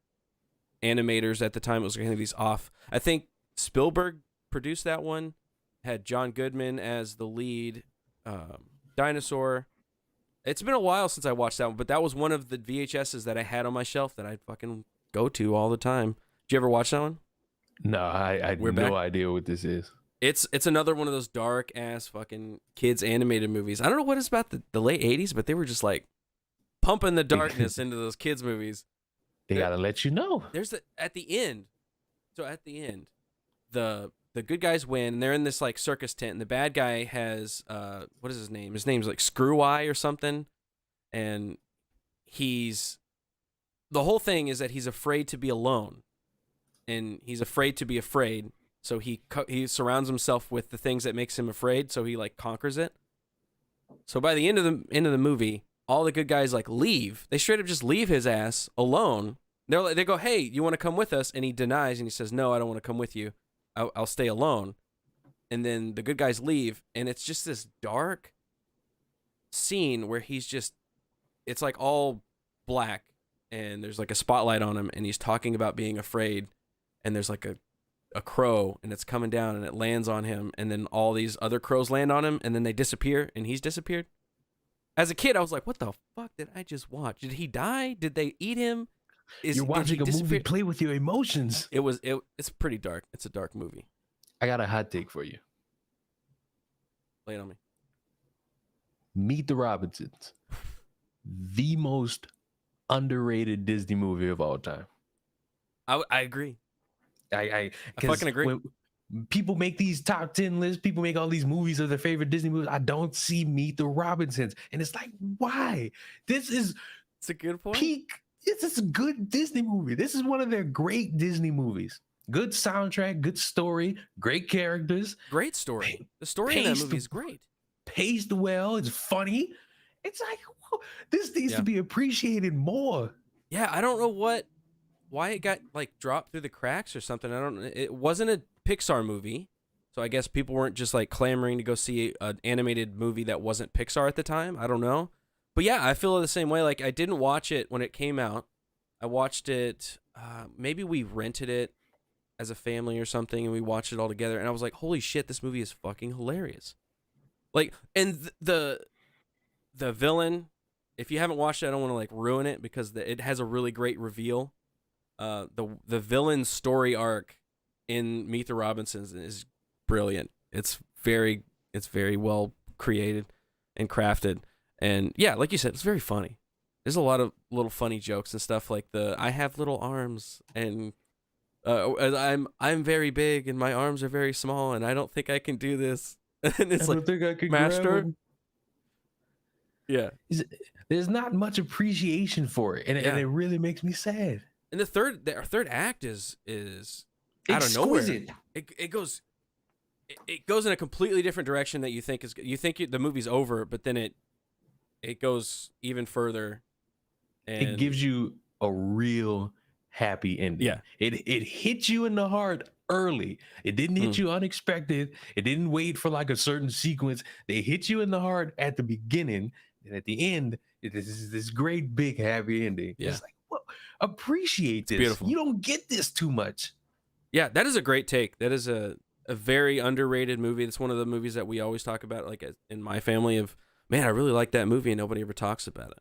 animators at the time. It was kind of these off. I think Spielberg produced that one, had John Goodman as the lead dinosaur. It's been a while since I watched that one, but that was one of the VHSs that I had on my shelf that I'd fucking go to all the time. Did you ever watch that one? No, I had no idea what this is. It's another one of those dark ass fucking kids animated movies. I don't know what it's about the late 80s, but they were just like pumping the darkness into those kids movies. They gotta let you know. At the end, the good guys win, and they're in this like circus tent, and the bad guy has what is his name? His name's like Screw Eye or something, and the whole thing is that he's afraid to be alone, and he's afraid to be afraid, so he surrounds himself with the things that makes him afraid, so he like conquers it. So by the end of the movie, all the good guys like leave. They straight up just leave his ass alone. They go, "Hey, you want to come with us?" And he denies, and he says, "No, I don't want to come with you. I'll stay alone." And then the good guys leave, and it's just this dark scene where it's like all black, and there's like a spotlight on him, and he's talking about being afraid, and there's like a crow, and it's coming down, and it lands on him, and then all these other crows land on him, and then they disappear, and he's disappeared. As a kid, I was like, what the fuck did I just watch? Did he die? Did they eat him? You're watching a movie play with your emotions. It's pretty dark. It's a dark movie. I got a hot take for you. Lay it on me. Meet the Robinsons. The most underrated Disney movie of all time. I agree. I fucking agree. When people make these top 10 lists, people make all these movies of their favorite Disney movies. I don't see Meet the Robinsons, and it's like, why? This is It's a good point. peak. This is a good Disney movie. This is one of their great Disney movies. Good soundtrack, good story, great characters. Great story. The story in that movie is great. Paced well. It's funny. It's like, whoa, this needs to be appreciated more. Yeah, I don't know why it got like dropped through the cracks or something. I don't. It wasn't a Pixar movie, so I guess people weren't just like clamoring to go see an animated movie that wasn't Pixar at the time. I don't know, but yeah, I feel the same way. Like I didn't watch it when it came out. I watched it. Maybe we rented it as a family or something, and we watched it all together. And I was like, "Holy shit, this movie is fucking hilarious!" Like, and the villain. If you haven't watched it, I don't want to like ruin it because it has a really great reveal. The villain's story arc in Meet the Robinsons is brilliant. It's very well created and crafted, and yeah, like you said, it's very funny. There's a lot of little funny jokes and stuff like I have little arms and I'm very big and my arms are very small and I don't think I can do this. And it's I don't think I can Master. Yeah, there's not much appreciation for it, and it really makes me sad. And our third act is out of nowhere. It goes in a completely different direction that you think the movie's over, but then it goes even further. And it gives you a real happy ending. Yeah, it hit you in the heart early. It didn't hit you unexpected. It didn't wait for like a certain sequence. They hit you in the heart at the beginning, and at the end, it is this great big happy ending. Yeah. It's like, well, appreciate this. Beautiful. You don't get this too much. Yeah, that is a great take. That is a very underrated movie. It's one of the movies that we always talk about, like in my family. Of man, I really like that movie, and nobody ever talks about it.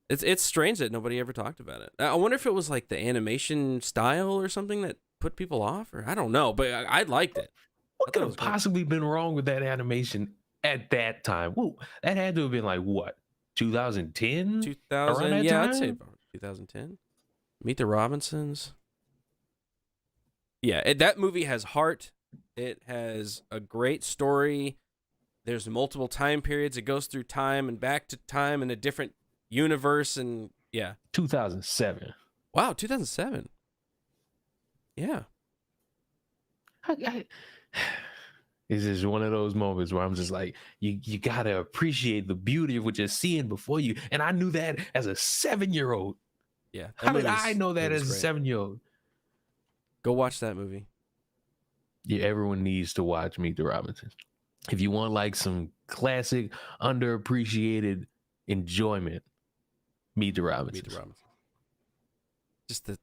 It's strange that nobody ever talked about it. I wonder if it was like the animation style or something that put people off, or I don't know. But I liked it. What could have possibly been wrong with that animation at that time? Whoa, that had to have been like what, 2010? 2000, yeah, I'd say about 2010. Meet the Robinsons. Yeah, that movie has heart. It has a great story. There's multiple time periods. It goes through time and back to time in a different universe, and yeah. 2007. Wow, 2007. Yeah. It's just one of those moments where I'm just like, you gotta appreciate the beauty of what you're seeing before you. And I knew that as a 7-year-old. Yeah. How did I know that as a 7-year-old? Go watch that movie. Yeah, everyone needs to watch Meet the Robinsons. If you want like some classic, underappreciated enjoyment, Meet the Robinsons. Meet the Robinsons.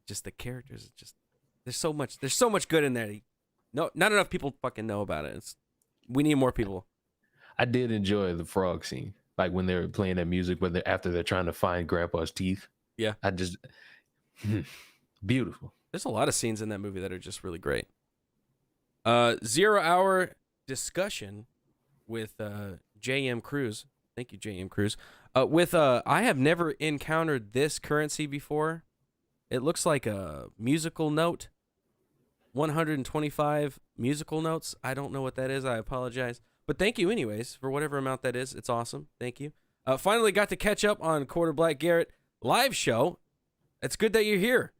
Just the characters. There's so much good in there. No, not enough people fucking know about it. We need more people. I did enjoy the frog scene, like when they were playing that music, after they're trying to find Grandpa's teeth. Yeah, I just beautiful. There's a lot of scenes in that movie that are just really great. 0 hour discussion with J.M. Cruz. Thank you, J.M. Cruz. I have never encountered this currency before. It looks like a musical note. 125 musical notes. I don't know what that is. I apologize. But thank you anyways for whatever amount that is. It's awesome. Thank you. Finally got to catch up on Quarter Black Garrett live show. It's good that you're here.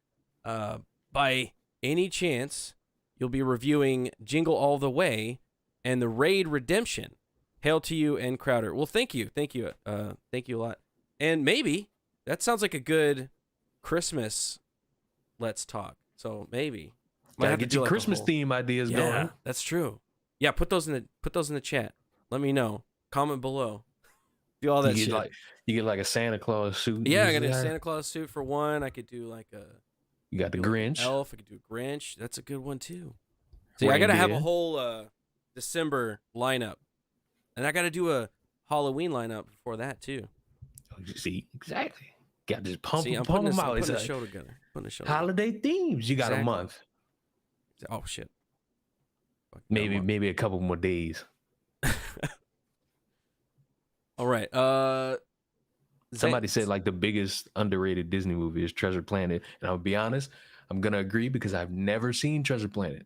By any chance, you'll be reviewing Jingle All the Way and the Raid Redemption. Hail to you and Crowder. Well, thank you. Thank you. Thank you a lot. And maybe that sounds like a good Christmas let's talk. So maybe. Gotta get your Christmas theme ideas going. That's true. Yeah, put those in the chat. Let me know. Comment below. Do all that shit. You get like a Santa Claus suit. Yeah, I got a Santa Claus suit for one. I could do like a. You got the Grinch. Elf. I could do a Grinch. That's a good one too. See, I gotta have a whole December lineup, and I gotta do a Halloween lineup before that too. See, exactly. Got to just pump them out. It's a show together. Holiday themes. You got a month. Oh shit. Maybe a couple more days. All right. Somebody said like the biggest underrated Disney movie is Treasure Planet, and I'll be honest, I'm gonna agree because I've never seen Treasure Planet.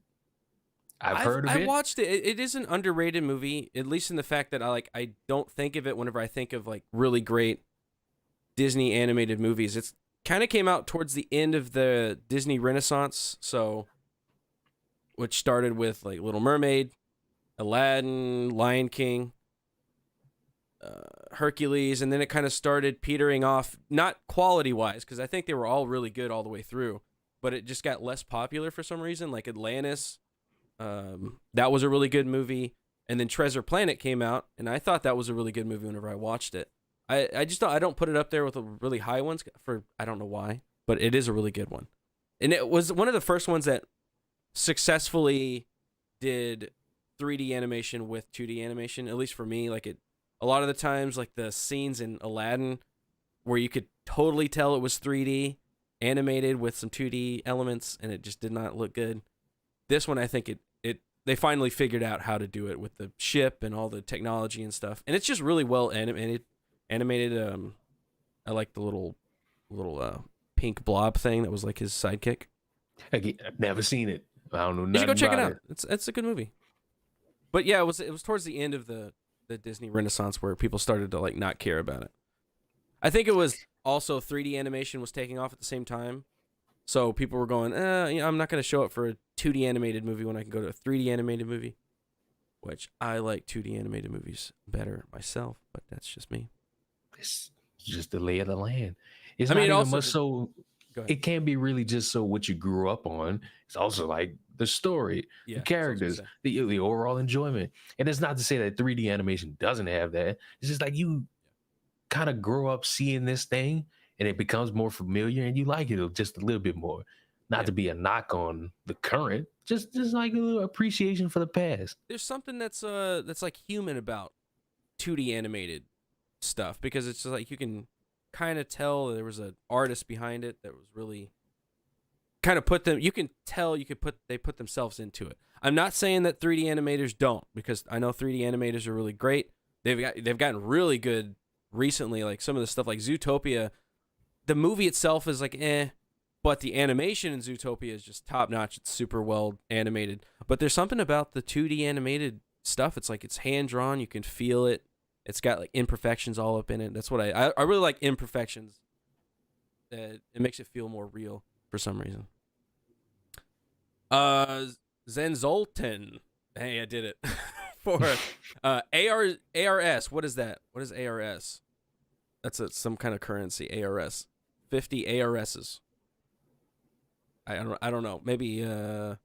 I've heard of I it. watched it. It is an underrated movie, at least in the fact that I don't think of it whenever I think of like really great Disney animated movies. It's kind of came out towards the end of the Disney Renaissance, so which started with like Little Mermaid, Aladdin, Lion King, Hercules, and then it kind of started petering off, not quality wise, because I think they were all really good all the way through, but it just got less popular for some reason. Like Atlantis, that was a really good movie, and then Treasure Planet came out, and I thought that was a really good movie whenever I watched it. I just don't put it up there with the really high ones for I don't know why, but it is a really good one, and it was one of the first ones that successfully did 3D animation with 2D animation, at least for me. Like it, a lot of the times, like the scenes in Aladdin where you could totally tell it was 3D animated with some 2D elements, and it just did not look good. This one, I think they finally figured out how to do it with the ship and all the technology and stuff, and it's just really well animated. I like the little pink blob thing that was like his sidekick. I've never seen it. I don't know nothing. You should go check it about out. It's a good movie. But yeah, it was towards the end of the Disney Renaissance where people started to like not care about it. I think it was also 3D animation was taking off at the same time. So people were going, I'm not going to show up for a 2D animated movie when I can go to a 3D animated movie, which I like 2D animated movies better myself, but that's just me. It's just the lay of the land. It's I mean, not even also much so. Go ahead. It can't be really just so what you grew up on. It's also like the story, Yeah, the characters, the overall enjoyment. And it's not to say that 3D animation doesn't have that. It's just like you kind of grow up seeing this thing and it becomes more familiar and you like it just a little bit more. Not to be a knock on the current, just like a little appreciation for the past. There's something that's like human about 2D animated stuff, because it's just like you can kind of tell there was an artist behind it that was really kind of they put themselves into it. I'm not saying that 3D animators don't, because I know 3D animators are really great. They've gotten really good recently, like some of the stuff like Zootopia. The movie itself is like but the animation in Zootopia is just top notch. It's super well animated. But there's something about the 2D animated stuff. It's like it's hand drawn, you can feel it. It's got like imperfections all up in it. That's what I really like, imperfections. It makes it feel more real for some reason. Zenzolten. Hey, I did it. For ARS. What is that? What is ARS? That's some kind of currency. ARS. 50 ARSs. I don't know. Maybe I'm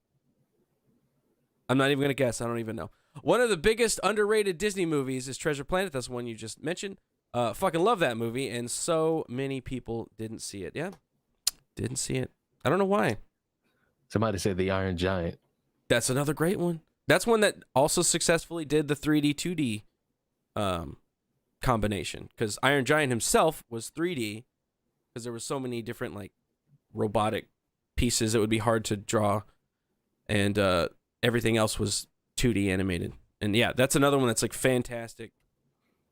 not even gonna guess. I don't even know. One of the biggest underrated Disney movies is Treasure Planet. That's one you just mentioned. Fucking love that movie, and so many people didn't see it. Yeah, didn't see it. I don't know why. Somebody said The Iron Giant. That's another great one. That's one that also successfully did the 3D 2D combination, because Iron Giant himself was 3D, because there were so many different like robotic pieces it would be hard to draw, and everything else was 2D animated. And yeah, that's another one that's like fantastic,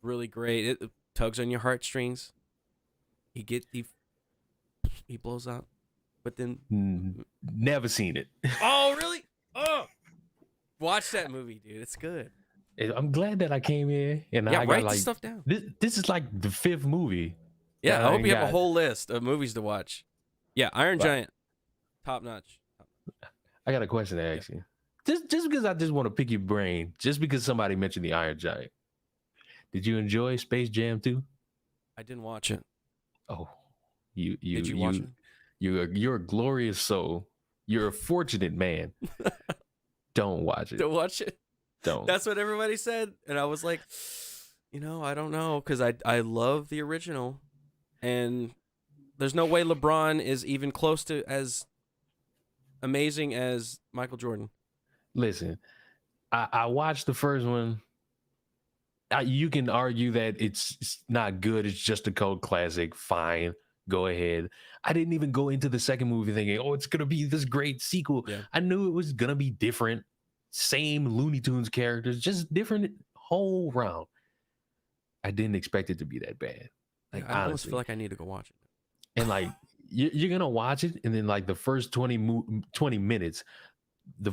really great. It tugs on your heartstrings. He blows out, but then never seen it. Oh really? Oh, watch that movie, dude. It's good. I'm glad that I came here and I got write like this stuff down. This is like the 5th movie. Yeah, I hope you have a whole list of movies to watch. Yeah, Iron Giant, top notch. I got a question to ask you. Just because I just want to pick your brain, just because somebody mentioned the Iron Giant. Did you enjoy Space Jam 2? I didn't watch it. Oh, Did you watch it? You're a glorious soul. You're a fortunate man. Don't watch it. Don't watch it. Don't. That's what everybody said, and I was like, I don't know, because I love the original, and there's no way LeBron is even close to as amazing as Michael Jordan. Listen, I watched the first one. You can argue that it's not good. It's just a cult classic. Fine. Go ahead. I didn't even go into the second movie thinking, oh, it's going to be this great sequel. Yeah. I knew it was going to be different. Same Looney Tunes characters, just different whole round. I didn't expect it to be that bad. Like I almost honestly, feel like I need to go watch it. and like you're gonna watch it, and then like the first 20 minutes,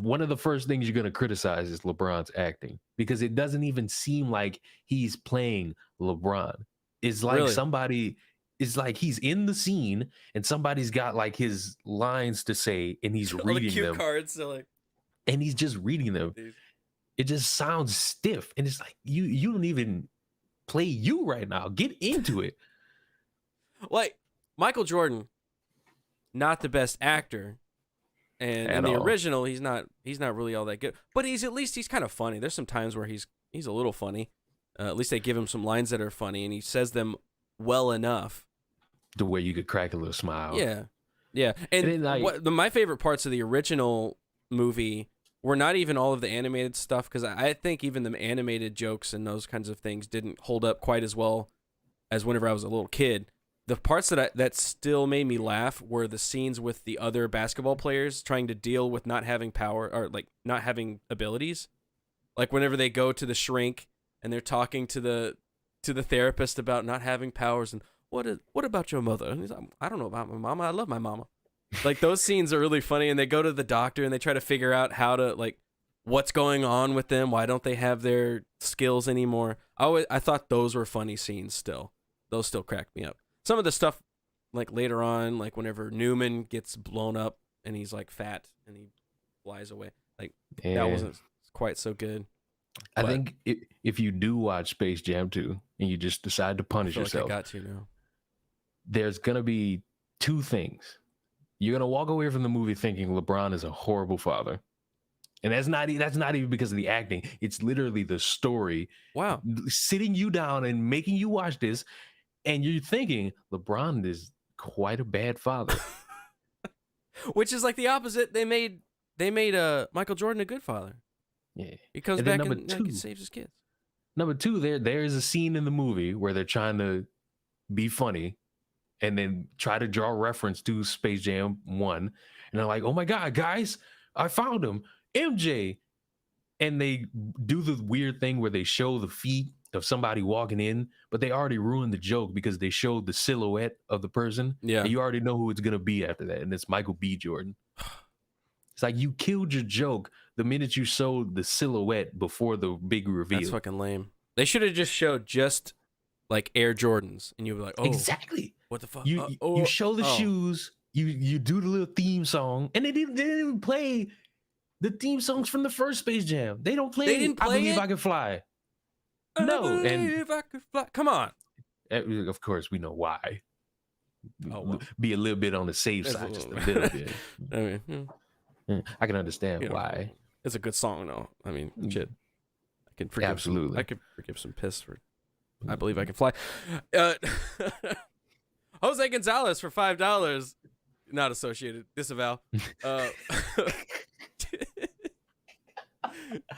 one of the first things you're gonna criticize is LeBron's acting, because it doesn't even seem like he's playing LeBron. It's like Really? somebody. It's like he's in the scene and somebody's got like his lines to say and he's All the reading cue them, cards, so like, and he's just reading them. these. It just sounds stiff, and it's like you don't even play you right now. Get into it. Like Michael Jordan, not the best actor, and in At the all. original, he's not really all that good. But he's kind of funny. There's some times where he's a little funny. At least they give him some lines that are funny, and he says them well enough. The way you could crack a little smile. Yeah, yeah. And then, like- my favorite parts of the original movie were not even all of the animated stuff, because I think even the animated jokes and those kinds of things didn't hold up quite as well as whenever I was a little kid. The parts that still made me laugh were the scenes with the other basketball players trying to deal with not having power, or like not having abilities. Like whenever they go to the shrink and they're talking to the therapist about not having powers, and what about your mother? And he's like, I don't know about my mama. I love my mama. Like those scenes are really funny, and they go to the doctor and they try to figure out how to, like, what's going on with them. Why don't they have their skills anymore? I thought those were funny scenes still. Those still cracked me up. Some of the stuff, like later on, like whenever Newman gets blown up and he's like fat and he flies away, like that wasn't quite so good. I think if you do watch Space Jam 2 and you just decide to punish I feel yourself, like I got to now. there's gonna be two things. You're gonna walk away from the movie thinking LeBron is a horrible father, and that's not even because of the acting. It's literally the story. Wow. Sitting you down and making you watch this, and you're thinking LeBron is quite a bad father. Which is like the opposite. They made Michael Jordan a good father. Yeah. He comes And then back number and two- he saves his kids. Number two, there is a scene in the movie where they're trying to be funny and then try to draw reference to Space Jam 1. And they're like, oh my God, guys, I found him, MJ. And they do the weird thing where they show the feet of somebody walking in, but they already ruined the joke because they showed the silhouette of the person. Yeah. And you already know who it's going to be after that. And it's Michael B. Jordan. It's like you killed your joke the minute you showed the silhouette before the big reveal. That's fucking lame. They should have just showed just like Air Jordans, and you were like, oh, exactly. what the fuck? You show the shoes, you do the little theme song, and they didn't even play the theme songs from the first Space Jam. They don't play. They didn't play I Believe it? I Can Fly. I No, believe I could fly. Come on. and of course we know why. Oh, well. Be a little bit on the safe It's side, a just a little- little bit. I mean, I can understand you know, why. it's a good song, though. I mean, shit. I can forgive Absolutely. I could forgive some piss for I Believe I Can Fly. Jose Gonzalez for $5. Not associated. Disavow.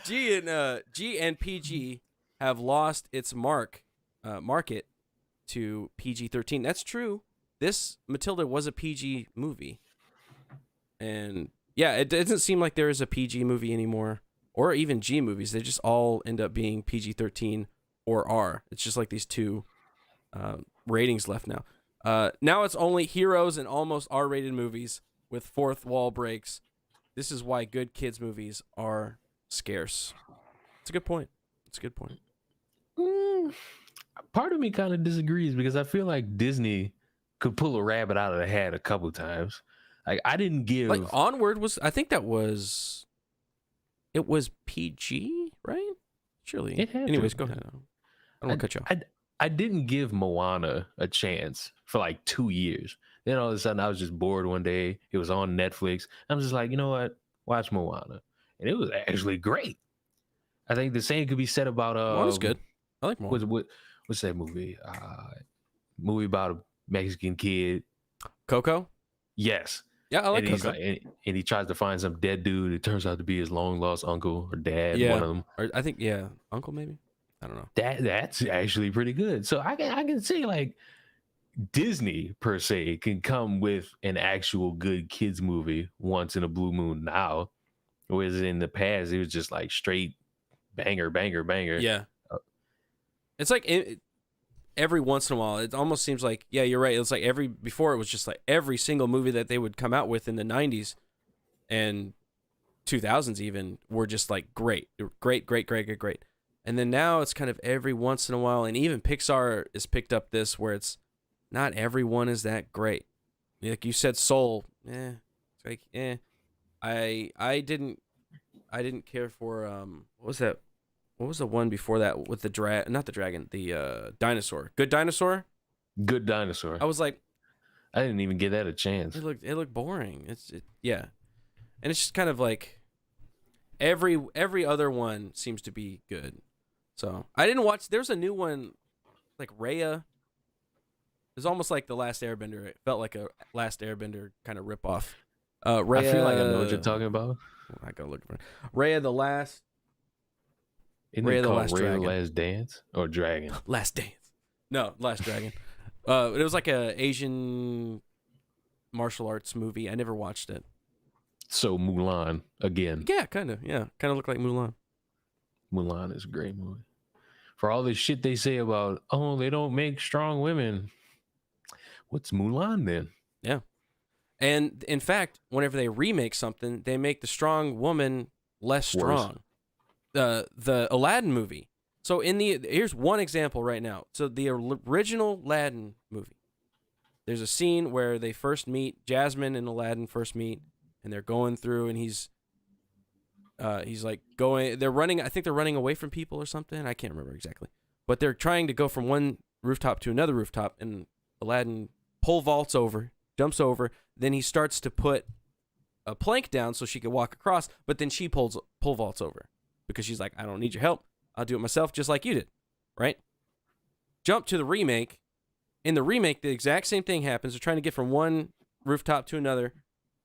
G and PG have lost its market to PG-13. That's true. This Matilda was a PG movie, and yeah, it doesn't seem like there is a PG movie anymore, or even G movies. They just all end up being PG-13 or R. It's just like these two ratings left now. Now it's only heroes and almost R-rated movies with fourth wall breaks. This is why good kids movies are scarce. It's a good point. Part of me kind of disagrees because I feel like Disney could pull a rabbit out of the hat a couple times. Like I didn't give Like Onward was, I think it was PG, right? Surely. It had to Anyways, have go been. ahead. I don't want to cut you off. I didn't give Moana a chance for like 2 years. Then all of a sudden I was just bored one day. It was on Netflix. I'm just like, you know what? Watch Moana. And it was actually great. I think the same could be said about Moana's good. I like Moana. What's that movie? Movie about a Mexican kid. Coco? Yes. Yeah, I like and he's Coco. like, and he tries to find some dead dude. It turns out to be his long lost uncle or dad. Yeah. One of them. Or I think, yeah, Uncle maybe? I don't know. That's actually pretty good. So I can say like Disney per se can come with an actual good kids movie once in a blue moon now, whereas in the past it was just like straight banger. Yeah. It's like every once in a while, it almost seems like, yeah, you're right. It's like before it was just like every single movie that they would come out with in the 90s and 2000s even were just like great. Great, great, great, great, great. And then now it's kind of every once in a while, and even Pixar has picked up this where it's not everyone is that great. Like you said, Soul, it's like, I didn't care for what was that? What was the one before that with the not the dragon, the dinosaur? Good Dinosaur? Good Dinosaur. I was like, I didn't even give that a chance. It looked boring. Yeah. And it's just kind of like every other one seems to be good. So I didn't watch. There's a new one, like Raya. It's almost like the Last Airbender. It felt like a Last Airbender kind of ripoff. Raya, I feel like I know what you're talking about. I gotta look for it. Raya the Last. Isn't Raya it the called Last Raya Dragon. the Last Dance or Dragon? Last Dance. No, Last Dragon. It was like a Asian martial arts movie. I never watched it. So Mulan again. Yeah, kind of. Yeah, kind of looked like Mulan. Mulan is a great movie. For all this shit they say about, oh, they don't make strong women. What's Mulan then? Yeah. And in fact, whenever they remake something, they make the strong woman less strong. The Aladdin movie. So here's one example right now. So the original Aladdin movie. There's a scene where they first meet, Jasmine and Aladdin first meet, and they're going through, and he's like they're running, I think they're running away from people or something. I can't remember exactly. But they're trying to go from one rooftop to another rooftop, and Aladdin pole vaults over, jumps over, then he starts to put a plank down so she can walk across, but then she pole vaults over because she's like, I don't need your help. I'll do it myself just like you did, right? Jump to the remake. In the remake, the exact same thing happens. They're trying to get from one rooftop to another.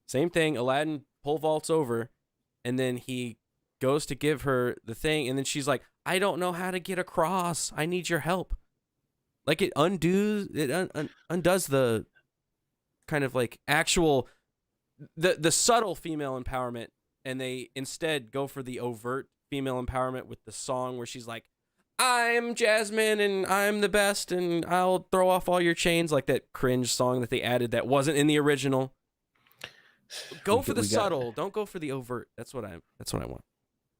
Same thing. Aladdin pole vaults over, and then he goes to give her the thing, and then she's like, I don't know how to get across. I need your help. Like it undoes the kind of like actual, the subtle female empowerment, and they instead go for the overt female empowerment with the song where she's like, I'm Jasmine and I'm the best and I'll throw off all your chains, like that cringe song that they added that wasn't in the original. Go for the subtle, don't go for the overt. That's what I want.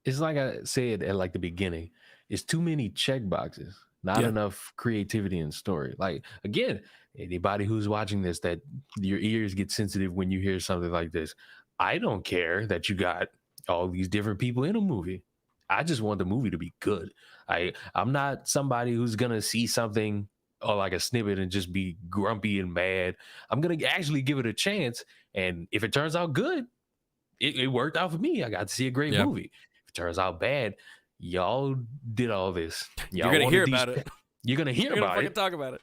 It's like I said at like the beginning, it's too many check boxes, not enough creativity and story. Like again, anybody who's watching this, that your ears get sensitive when you hear something like this. I don't care that you got all these different people in a movie. I just want the movie to be good. I'm not somebody who's gonna see something or like a snippet and just be grumpy and mad. I'm gonna actually give it a chance, and if it turns out good, it worked out for me. I got to see a great movie. If it turns out bad, y'all did all this. You're gonna hear about it. You're gonna hear about it. Talk about it.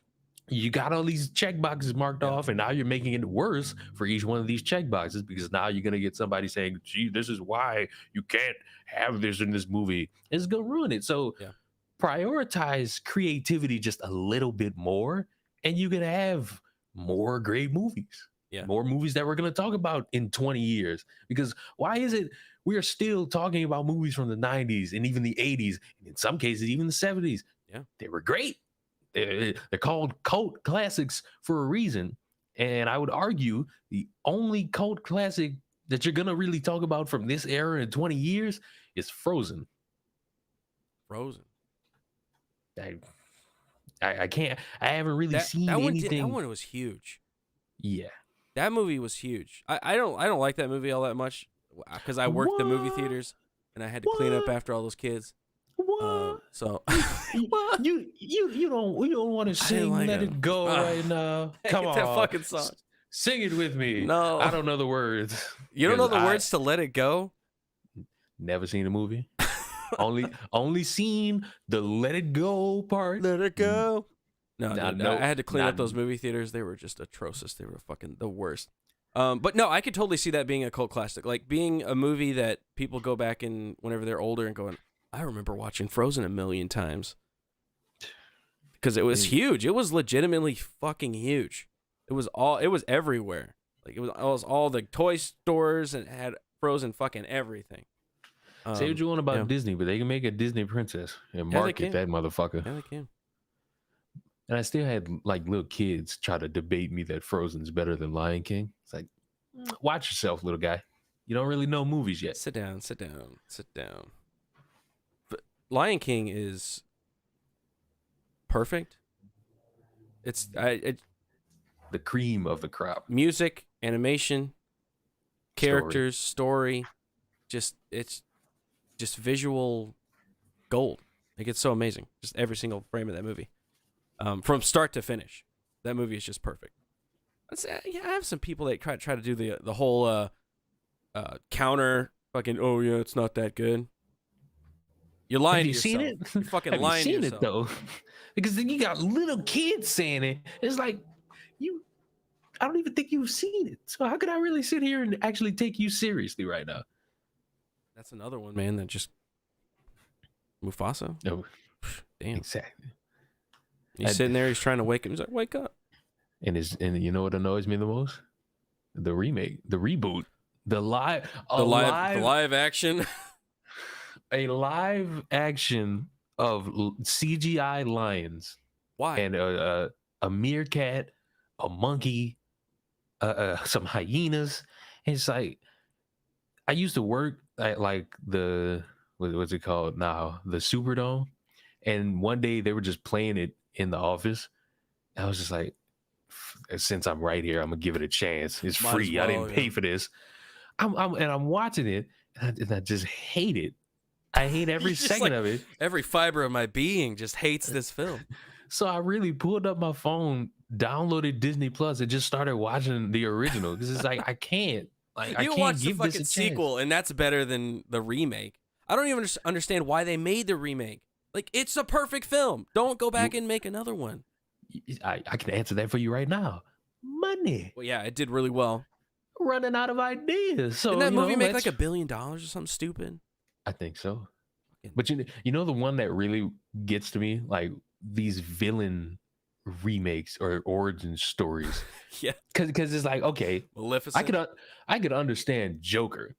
You got all these check boxes marked off, and now you're making it worse for each one of these check boxes because now you're gonna get somebody saying, "Gee, this is why you can't have this in this movie." It's gonna ruin it. So prioritize creativity just a little bit more, and you can have more great movies. Yeah, more movies that we're gonna talk about in 20 years. Because why is it we are still talking about movies from the 90s and even the 80s, and in some cases even the 70s? Yeah, they were great. They're called cult classics for a reason. And I would argue the only cult classic that you're going to really talk about from this era in 20 years is Frozen. Frozen. I can't, I haven't really seen anything. That one was huge. Yeah. That movie was huge. I don't like that movie all that much because I worked the movie theaters and I had to clean up after all those kids. So you don't want to sing Let It Go right now. Come on, that fucking song. Sing it with me. No, I don't know the words. You don't know the words to Let It Go? Never seen the movie. only seen the Let It Go part. Let it go. No, I had to clean up those movie theaters. They were just atrocious. They were fucking the worst. But no, I could totally see that being a cult classic, like being a movie that people go back and whenever they're older and going, I remember watching Frozen 1,000,000 times because it was huge. It was legitimately fucking huge. It was everywhere. Like it was all the toy stores and it had Frozen fucking everything. Say what you want about Disney, but they can make a Disney princess and market that motherfucker. Yeah, they can. And I still had like little kids try to debate me that Frozen's better than Lion King. It's like, watch yourself, little guy. You don't really know movies yet. Sit down, sit down, sit down. But Lion King is perfect. It's The cream of the crop. music, animation, characters, story, it's just visual gold. Like, it's so amazing. Just every single frame of that movie, from start to finish, that movie is just perfect. Yeah, I have some people that try to do the whole counter fucking. Oh yeah, it's not that good. You're lying Have you to seen yourself. it? You're fucking Have lying you seen to it yourself. though? Because then you got little kids saying it. It's like I don't even think you've seen it. So how could I really sit here and actually take you seriously right now? That's another one, man. That just Mufasa. No, Damn. exactly. He's sitting there. He's trying to wake him. He's like, wake up. And you know what annoys me the most? The remake, the reboot, the live action. a live action of CGI lions. Why? And a meerkat, a monkey, some hyenas. And it's like, I used to work at like what's it called now? The Superdome. And one day they were just playing it in the office. I was just like, since I'm right here, I'm gonna give it a chance. It's free. I didn't pay for this. I'm watching it, and I just hate it. I hate every second of it. Every fiber of my being just hates this film. So I really pulled up my phone, downloaded Disney Plus, and just started watching the original because it's like I can't. Like I can't give this a chance. Sequel, and that's better than the remake. I don't even understand why they made the remake. Like, it's a perfect film. Don't go back and make another one. I can answer that for you right now. Money. Well, yeah, it did really well. Running out of ideas. So didn't that movie make like $1 billion or something stupid? I think so. But you know the one that really gets to me, like these villain remakes or origin stories. Yeah, because it's like, okay, Maleficent. I could understand Joker.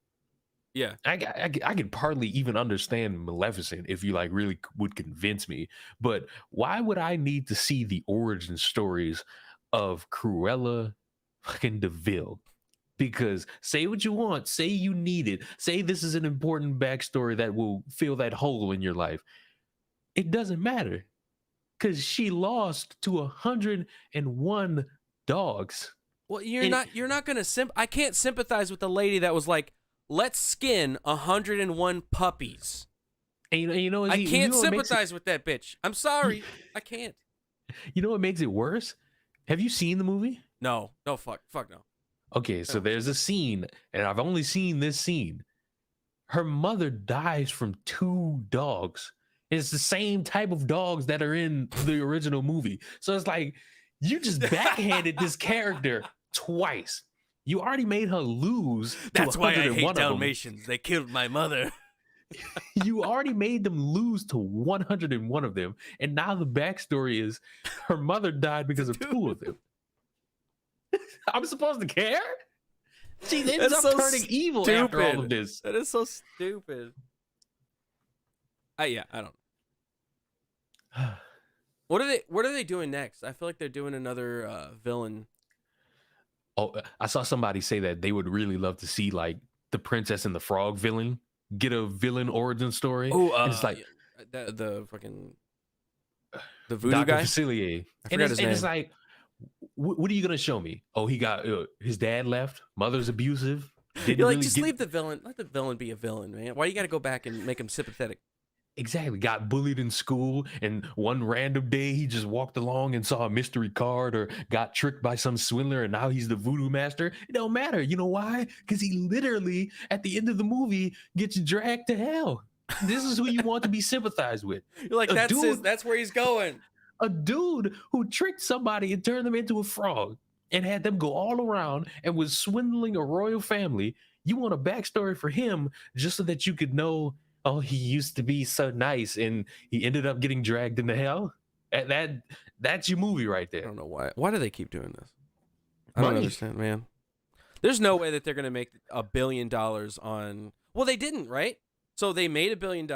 Yeah, I could partly even understand Maleficent if you like really would convince me. But why would I need to see the origin stories of Cruella fucking DeVille? Because say what you want, say you need it, say this is an important backstory that will fill that hole in your life. It doesn't matter because she lost to 101 dogs. Well, you're not gonna I can't sympathize with the lady that was like, let's skin 101 puppies. And you know I can't sympathize with that bitch. I'm sorry, I can't. You know what makes it worse? Have you seen the movie? No, fuck no. Okay, so there's a scene, and I've only seen this scene. Her mother dies from 2 dogs. It's the same type of dogs that are in the original movie. So it's like, you just backhanded this character twice. You already made her lose. That's why I hate Dalmatians. They killed my mother. You already made them lose to 101 of them. And now the backstory is her mother died because of 2 of them. I'm supposed to care? She ends up turning evil after all of this. That is so stupid. I don't know. What are they doing next? I feel like they're doing another villain. Oh, I saw somebody say that they would really love to see like the Princess and the Frog villain get a villain origin story. Oh, it's like the fucking the voodoo Dr. guy. Facilier. I forgot his name. It's like, what are you gonna show me? Oh, he got his dad left. Mother's abusive. You're like, just leave the villain. Let the villain be a villain, man. Why you got to go back and make him sympathetic? Exactly. Got bullied in school, and one random day he just walked along and saw a mystery card, or got tricked by some swindler, and now he's the voodoo master. It don't matter. You know why? Because he literally, at the end of the movie, gets dragged to hell. This is who you want to be sympathized with. You're like, that's where he's going. A dude who tricked somebody and turned them into a frog and had them go all around and was swindling a royal family. You want a backstory for him just so that you could know, oh, he used to be so nice and he ended up getting dragged into hell? That's your movie right there. I don't know why. Why do they keep doing this? I don't understand, man. There's no way that they're going to make $1 billion on... Well, they didn't, right? So they made $1 billion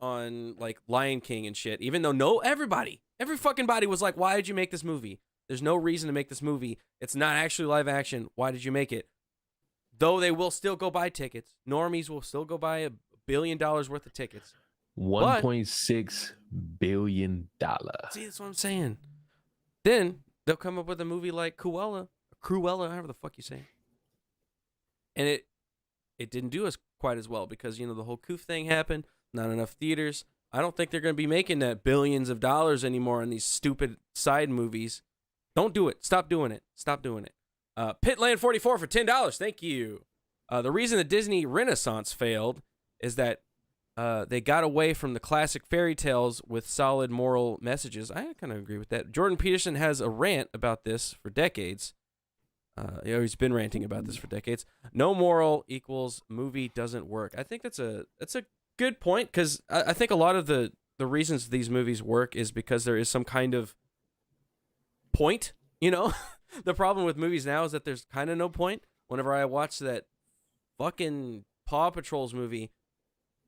on like Lion King and shit, even though every fucking body was like, why did you make this movie? There's no reason to make this movie. It's not actually live action. Why did you make it? Though they will still go buy tickets. Normies will still go buy $1 billion worth of tickets. $1.6 billion. See, that's what I'm saying. Then they'll come up with a movie like Cruella, however the fuck you say. And it didn't do us quite as well because, you know, the whole Coof thing happened, not enough theaters. I don't think they're going to be making that billions of dollars anymore on these stupid side movies. Don't do it. Stop doing it. Stop doing it. Pitland 44 for $10. Thank you. The reason the Disney Renaissance failed is that they got away from the classic fairy tales with solid moral messages. I kind of agree with that. Jordan Peterson has a rant about this for decades. He's been ranting about this for decades. No moral equals movie doesn't work. I think that's a good point because I think a lot of the reasons these movies work is because there is some kind of point, you know? The problem with movies now is that there's kind of no point. Whenever I watch that fucking Paw Patrol's movie,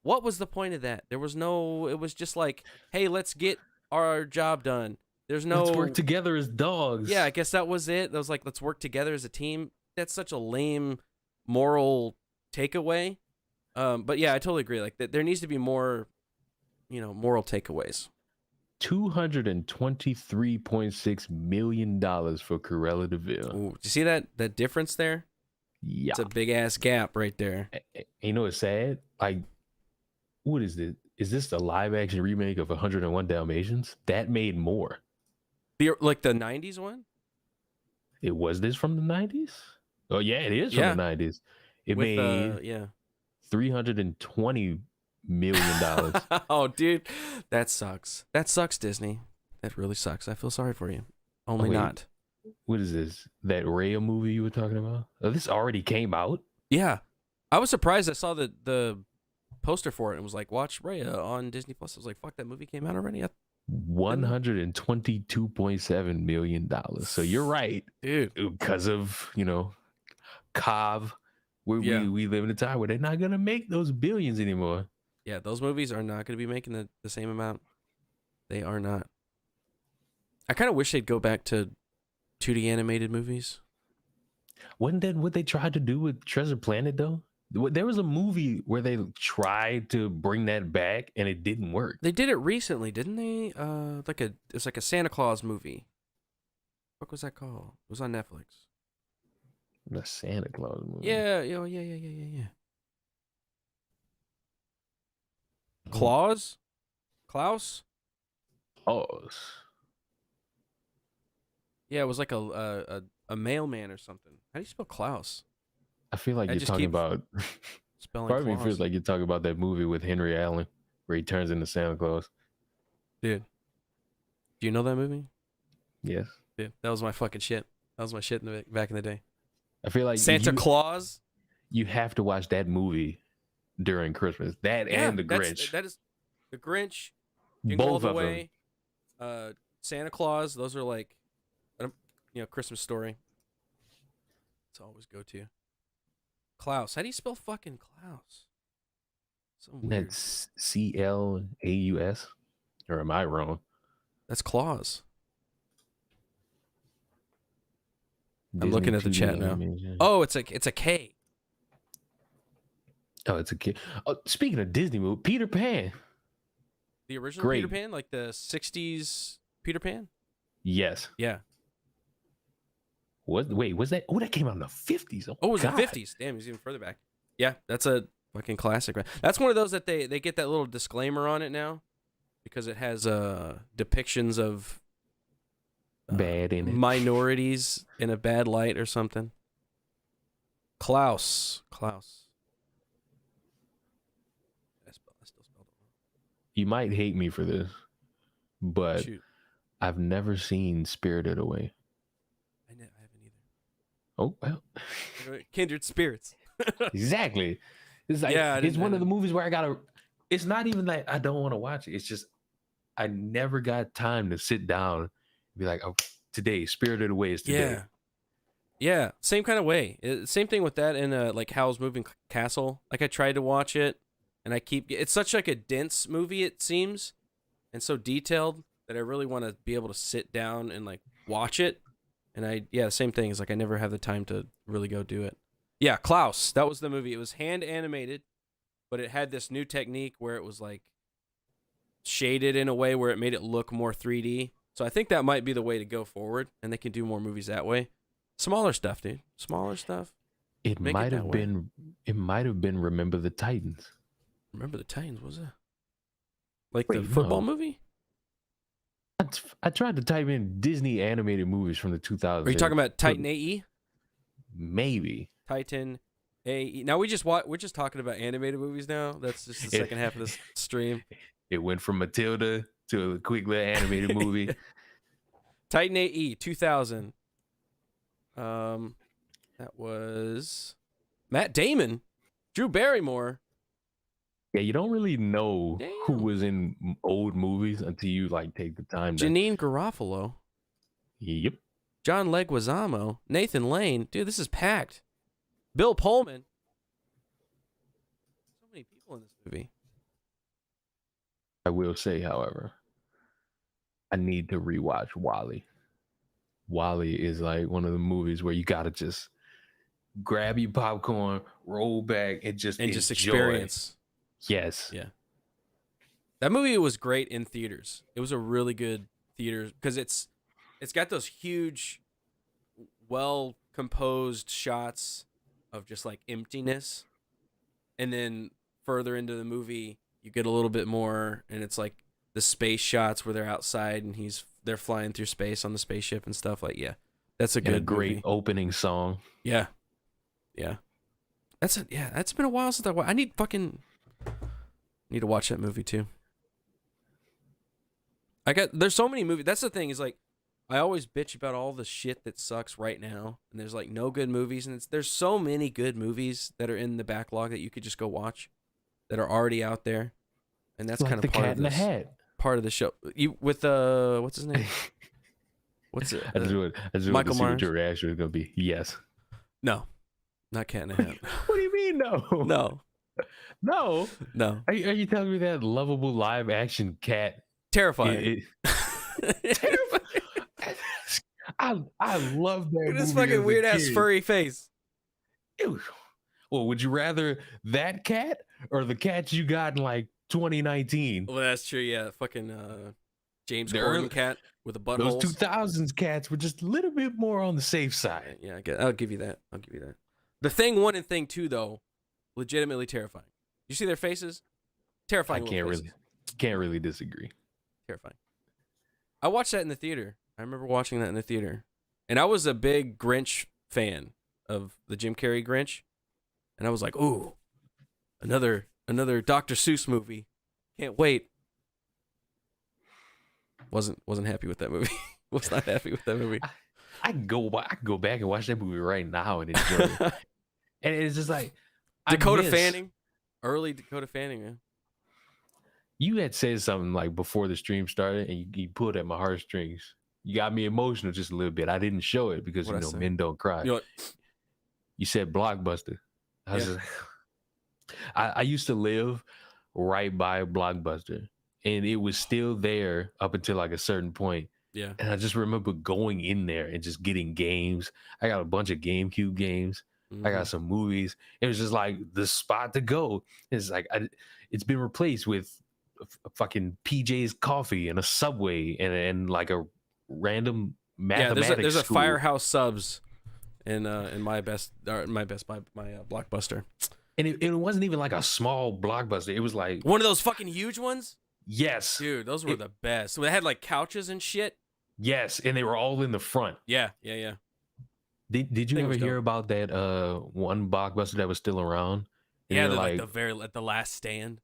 what was the point of that? There was no, it was just like, hey, let's get our job done. There's no... Let's work together as dogs. Yeah, I guess that was it. That was like, let's work together as a team. That's such a lame moral takeaway. But yeah, I totally agree. Like, there needs to be more, you know, moral takeaways. $223.6 million for Cruella de Vil. Ooh, do you see that difference there? Yeah. It's a big ass gap right there. You know what's sad? Like, what is this? Is this the live action remake of 101 Dalmatians? That made more. Like the 90s one? It was this from the 90s? Oh yeah, it is from the 90s. It made $320 million. Oh, dude, that sucks. That sucks, Disney. That really sucks. I feel sorry for you. Only not. What is this? That Raya movie you were talking about? Oh, this already came out? Yeah. I was surprised. I saw the poster for it and was like, watch Raya on Disney Plus. I was like, fuck, that movie came out already? $122.7 million. So you're right. Dude. Because of, you know, COV, we live in a time where they're not going to make those billions anymore. Yeah, those movies are not going to be making the same amount. They are not. I kind of wish they'd go back to 2D animated movies. Wasn't that what they tried to do with Treasure Planet, though? There was a movie where they tried to bring that back, and it didn't work. They did it recently, didn't they? It's like a Santa Claus movie. What was that called? It was on Netflix. The Santa Claus movie. Yeah. Klaus? Yeah, it was like a mailman or something. How do you spell Klaus? I feel like you're talking about... Spelling part of me Claus. feels like you're talking about that movie with Henry Allen where he turns into Santa Claus. Dude. Do you know that movie? Yes. Dude, that was my fucking shit. That was my shit back in the day. I feel like Santa Claus? You have to watch that movie during Christmas. That and The Grinch. That is The Grinch, Jingle All Both the of Way, Santa Claus. Those are like, Christmas Story. It's always go to. Klaus. How do you spell fucking Klaus? So weird. That's Claus? Or am I wrong? That's Claus. Disney I'm looking at the chat now. Oh, it's a K. Oh, it's a K. Oh, speaking of Disney movie, Peter Pan. The original Peter Pan? Like the 60s Peter Pan? Yes. Yeah. Was that? Oh, that came out in the 50s. Oh, it was the 50s. Damn, he's even further back. Yeah, that's a fucking classic. That's one of those that they get that little disclaimer on it now because it has depictions of bad in it. Minorities in a bad light or something. Klaus. I still spelled it wrong. You might hate me for this, but Shoot. I've never seen Spirited Away. I haven't either. Oh, well. Kindred spirits. Exactly. It's like, it's one of the movies where I gotta, it's not even like I don't want to watch it. It's just, I never got time to sit down and be like, oh, today, Spirited Away is today. Yeah. Same kind of way. Same thing with that and like Howl's Moving Castle. Like I tried to watch it and it's such like a dense movie, it seems, and so detailed that I really want to be able to sit down and like watch it. And same thing. Is like I never have the time to really go do it. Yeah, Klaus. That was the movie. It was hand animated, but it had this new technique where it was like shaded in a way where it made it look more 3D. So I think that might be the way to go forward, and they can do more movies that way. Smaller stuff, dude. Smaller stuff. It might have been. It might have been Remember the Titans. Remember the Titans, was it? Like the football movie? I tried to type in Disney animated movies from the 2000s. Are you talking about Titan AE? Maybe. Titan AE. Now we're just talking about animated movies now. That's just the second half of this stream. It went from Matilda to a quick little animated movie. Titan AE 2000. That was Matt Damon, Drew Barrymore. Yeah, you don't really know who was in old movies until you like take the time. Janine Garofalo. Yep. John Leguizamo, Nathan Lane. Dude, this is packed. Bill Pullman. So many people in this movie. I will say, however, I need to rewatch WALL-E. WALL-E is like one of the movies where you gotta just grab your popcorn, roll back, and just experience. Yes. Yeah. That movie was great in theaters. It was a really good theater because it's got those huge, well composed shots of just like emptiness, and then further into the movie you get a little bit more, and it's like the space shots where they're outside and they're flying through space on the spaceship and stuff. Like, yeah, that's a great opening song. Yeah. That's been a while since I need to watch that movie too. There's so many movies. That's the thing, is like I always bitch about all the shit that sucks right now, and there's like no good movies, and there's so many good movies that are in the backlog that you could just go watch that are already out there. And that's like kind of the Cat in the Hat. Part of the show. You with what's his name? What's it? I just want to see what your reaction is gonna be. Yes. No. Not Cat in the Hat. What do you mean no? No. Are you telling me that lovable live action cat? Terrifying. Terrifying. I love that. This fucking weird ass furry face. Ew. Well, would you rather that cat or the cats you got in like 2019? Well, that's true. Yeah, fucking James Corden cat with a butthole. Those 2000s cats were just a little bit more on the safe side. Yeah, I'll give you that. The Thing 1 and Thing 2 though, legitimately terrifying. You see their faces? Terrifying. I can't really disagree. Terrifying. I watched that in the theater. I remember watching that in the theater, and I was a big Grinch fan of the Jim Carrey Grinch, and I was like, "Ooh, another Dr. Seuss movie. Can't wait." Wasn't happy with that movie. Was not happy with that movie. I can go back and watch that movie right now and enjoy it. And it's just like Dakota Fanning, early Dakota Fanning, man. You had said something like before the stream started, and you pulled at my heartstrings. You got me emotional just a little bit. I didn't show it because men don't cry. You said Blockbuster. I used to live right by Blockbuster, and it was still there up until like a certain point. Yeah. And I just remember going in there and just getting games. I got a bunch of GameCube games. I got some movies. It was just like the spot to go. It's like it's been replaced with a fucking PJ's Coffee and a Subway and like a random mathematics there's a school. Firehouse Subs in my Best Buy, my Blockbuster. And it wasn't even like a small Blockbuster. It was like one of those fucking huge ones. Yes, dude, those were the best. So they had like couches and shit. Yes, and they were all in the front. Yeah. Did you ever hear about that one Blockbuster that was still around? And yeah, like at the last stand.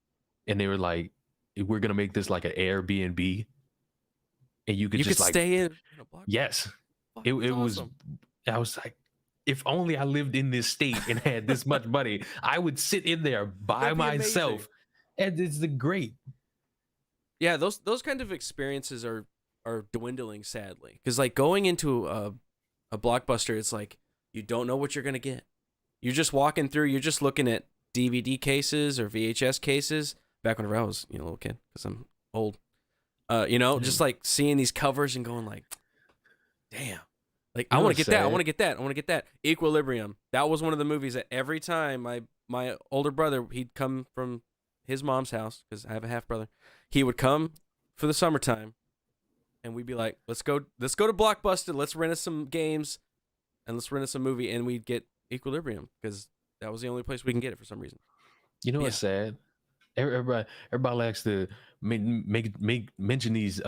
And they were like, "We're gonna make this like an Airbnb, and you could stay in a Blockbuster." Yes, it was. Awesome. I was like, if only I lived in this state and had this much money, I would sit in there by myself. Amazing. And it's great. Yeah, those kind of experiences are dwindling, sadly, because like going into a Blockbuster, it's like you don't know what you're gonna get. You're just walking through. You're just looking at DVD cases or VHS cases back whenever I was, a little kid, because I'm old. Just like seeing these covers and going like, damn. Like, I want to get that. I want to get that. I want to get that. Equilibrium. That was one of the movies that every time my older brother, he'd come from his mom's house, because I have a half brother. He would come for the summertime, and we'd be like, let's go to Blockbuster. Let's rent us some games, and let's rent us a movie, and we'd get Equilibrium, because that was the only place we can get it for some reason. You know what's sad? Everybody likes to mention these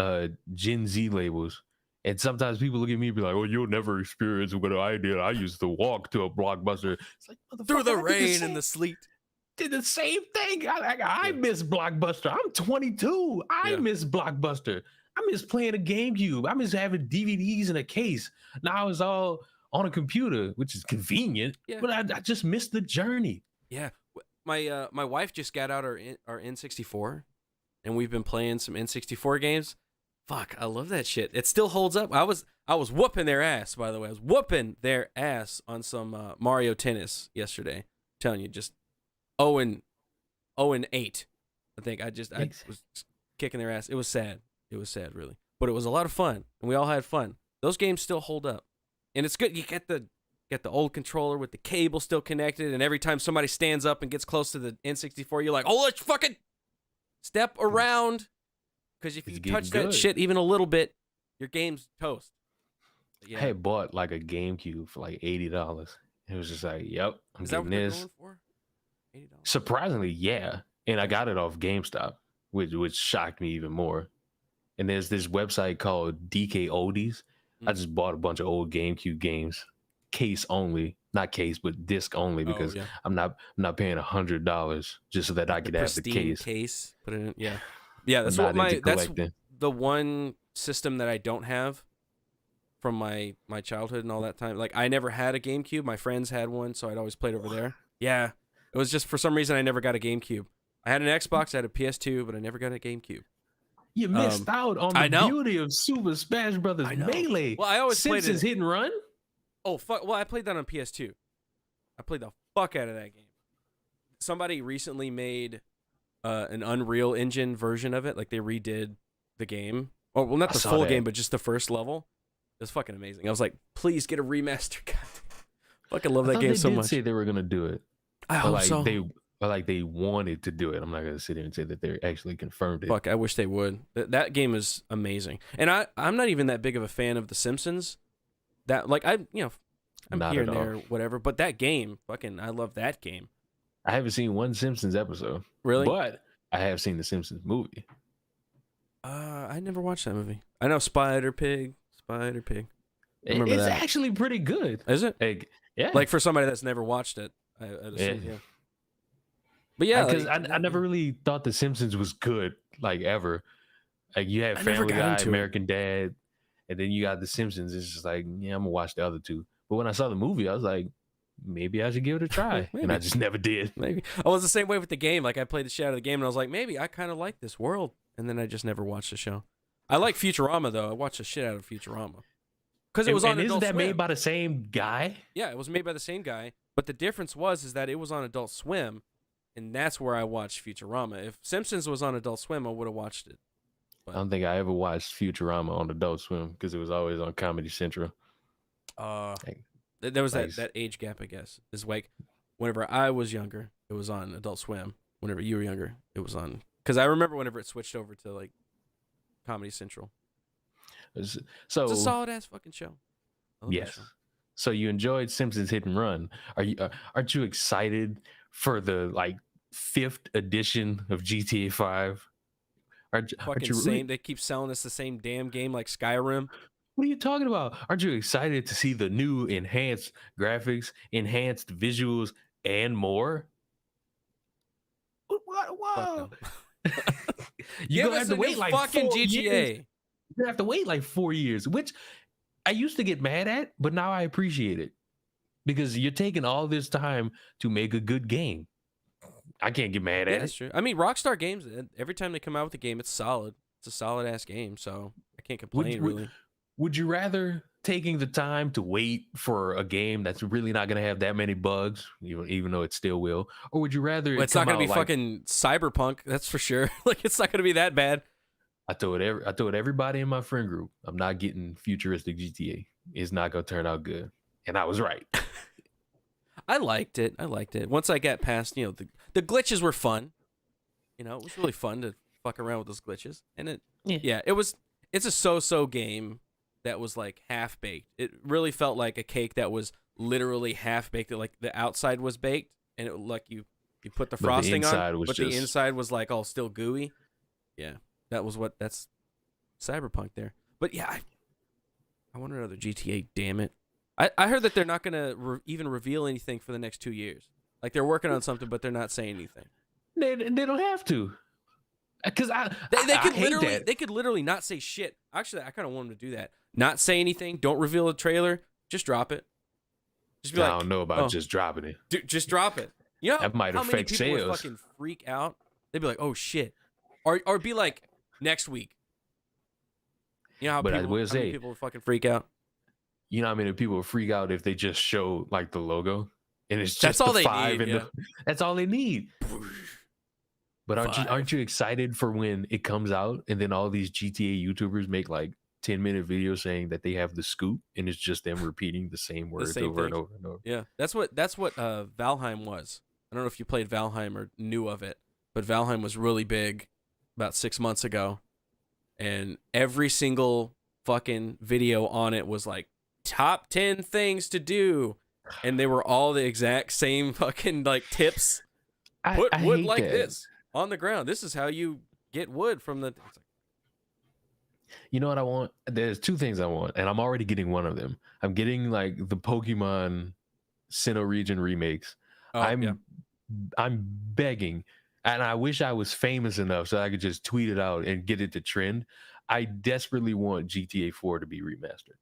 Gen Z labels. And sometimes people look at me and be like, "Oh, you'll never experience what I did. I used to walk to a Blockbuster." It's like, through the rain and the sleet. Did the same thing. I miss Blockbuster. I'm 22. I miss Blockbuster. I miss playing a GameCube. I miss having DVDs in a case. Now it's all on a computer, which is convenient. Yeah. But I just miss the journey. Yeah. My wife just got out our N64, and we've been playing some N64 games. Fuck, I love that shit. It still holds up. I was whooping their ass, by the way. I was whooping their ass on some Mario Tennis yesterday. I'm telling you, just 0-8. I think I was kicking their ass. It was sad. It was sad, really. But it was a lot of fun, and we all had fun. Those games still hold up. And it's good. You get the old controller with the cable still connected, and every time somebody stands up and gets close to the N64, you're like, oh, let's fucking step around. Because if you touch that shit even a little bit, your game's toast. Yeah. I had bought like a GameCube for like $80. It was just like, yep, I'm getting this. Going for? $80? Surprisingly, yeah. And I got it off GameStop, which shocked me even more. And there's this website called DK Oldies. I just bought a bunch of old GameCube games, case only, not case, but disc only, because I'm not paying $100 just so that I could have the case. Put it in, yeah. Yeah, that's the one system that I don't have from my childhood and all that time. Like, I never had a GameCube. My friends had one, so I'd always played over there. Yeah, it was just for some reason I never got a GameCube. I had an Xbox, I had a PS2, but I never got a GameCube. You missed out on the beauty of Super Smash Brothers Melee. Well, I always Simpsons played Hit and Run. Oh fuck! Well, I played that on PS2. I played the fuck out of that game. Somebody recently made an Unreal Engine version of it. Like, they redid the game. Oh, well, not the full game, but just the first level. It was fucking amazing. I was like, please get a remaster. God, fucking love that game so much. They did say they were gonna do it. I hope so. They wanted to do it. I'm not gonna sit here and say that they actually confirmed it. Fuck, I wish they would. That game is amazing. And I'm not even that big of a fan of The Simpsons. That, like, I'm not here and there, whatever. But that game, fucking, I love that game. I haven't seen one Simpsons episode. Really? But I have seen the Simpsons movie. I never watched that movie. I know Spider Pig. It's actually pretty good. Is it? Like, yeah. Like, for somebody that's never watched it, I'd assume, yeah. But yeah, because I never really thought The Simpsons was good, like, ever. Like, you had Family Guy, American Dad, and then you got The Simpsons. It's just like, yeah, I'm gonna watch the other two. But when I saw the movie, I was like, maybe I should give it a try. And I just never did. Maybe. I was the same way with the game. Like, I played the shit out of the game, and I was like, maybe I kind of like this world. And then I just never watched the show. I like Futurama, though. I watched the shit out of Futurama. Because it was on Adult Swim. Isn't that made by the same guy? Yeah, it was made by the same guy. But the difference is that it was on Adult Swim, and that's where I watched Futurama. If Simpsons was on Adult Swim, I would have watched it. But I don't think I ever watched Futurama on Adult Swim because it was always on Comedy Central. There was that age gap, I guess. It's like, whenever I was younger, it was on Adult Swim. Whenever you were younger, it was on... Because I remember whenever it switched over to, like, Comedy Central. So it's a solid-ass fucking show. Yes. So you enjoyed Simpsons Hit and Run. Aren't you excited for the, like, 5th edition of GTA 5? Aren't you really... They keep selling us the same damn game like Skyrim. What are you talking about? Aren't you excited to see the new enhanced graphics, enhanced visuals, and more? Whoa. You're gonna have to wait like fucking GTA. Years. You're gonna have to wait like 4 years, which I used to get mad at, but now I appreciate it because you're taking all this time to make a good game. I can't get mad at it. That's true. I mean, Rockstar Games, every time they come out with a game, it's solid. It's a solid ass game, so I can't complain really. Would you rather taking the time to wait for a game that's really not going to have that many bugs, even though it still will? Or would you rather Well, it it's not come gonna out be like fucking Cyberpunk, that's for sure. Like it's not gonna be that bad. I told everybody in my friend group, I'm not getting futuristic GTA. It's not going to turn out good. And I was right. I liked it. Once I got past, the glitches were fun. It was really fun to fuck around with those glitches. And it's a so-so game that was like half baked. It really felt like a cake that was literally half baked. Like the outside was baked and it like you put the frosting on, but the inside was like all still gooey. Yeah. That's Cyberpunk there. But yeah, I want another GTA, damn it. I heard that they're not going to even reveal anything for the next 2 years. Like they're working on something, but they're not saying anything. They don't have to. Because they could literally not say shit. Actually, I kind of want them to do that. Not say anything. Don't reveal a trailer. Just drop it. Just be I don't know about just dropping it. Just drop it. You know that might how affect many people sales. would fucking freak out? They'd be like, "Oh shit," or be like, "Next week." You know how many people would fucking freak out? You know how many people would freak out if they just show like the logo and it's just that's all the they 5 need. and that's all they need. But aren't you excited for when it comes out and then all these GTA YouTubers make like 10-minute videos saying that they have the scoop and it's just them repeating the same words over and over and over? Yeah, that's what Valheim was. I don't know if you played Valheim or knew of it, but Valheim was really big about 6 months ago, and every single fucking video on it was like top 10 things to do, and they were all the exact same fucking like tips. Put wood like this on the ground. This is how you get wood from the. You know what I want? There's 2 things I want, and I'm already getting one of them. I'm getting like the Pokemon Sinnoh region remakes. I'm begging, and I wish I was famous enough so I could just tweet it out and get it to trend. I desperately want GTA 4 to be remastered.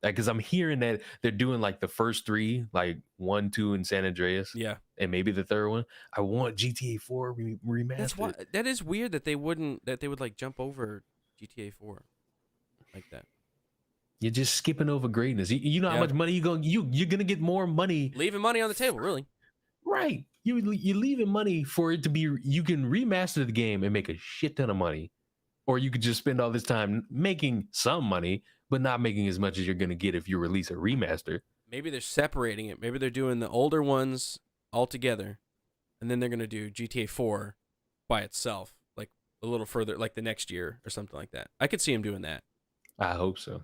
Because I'm hearing that they're doing like the first 3, like 1, 2, and San Andreas. Yeah. And maybe the third one. I want GTA 4 remastered. That's why that is weird that they would like jump over GTA 4 like that. You're just skipping over greatness. You know how much money you're gonna get more money. Leaving money on the table, really. Right. You're leaving money for it to be, you can remaster the game and make a shit ton of money. Or you could just spend all this time making some money, but not making as much as you're going to get if you release a remaster. Maybe they're separating it. Maybe they're doing the older ones all together, and then they're going to do GTA 4 by itself, like a little further, like the next year or something like that. I could see him doing that. I hope so.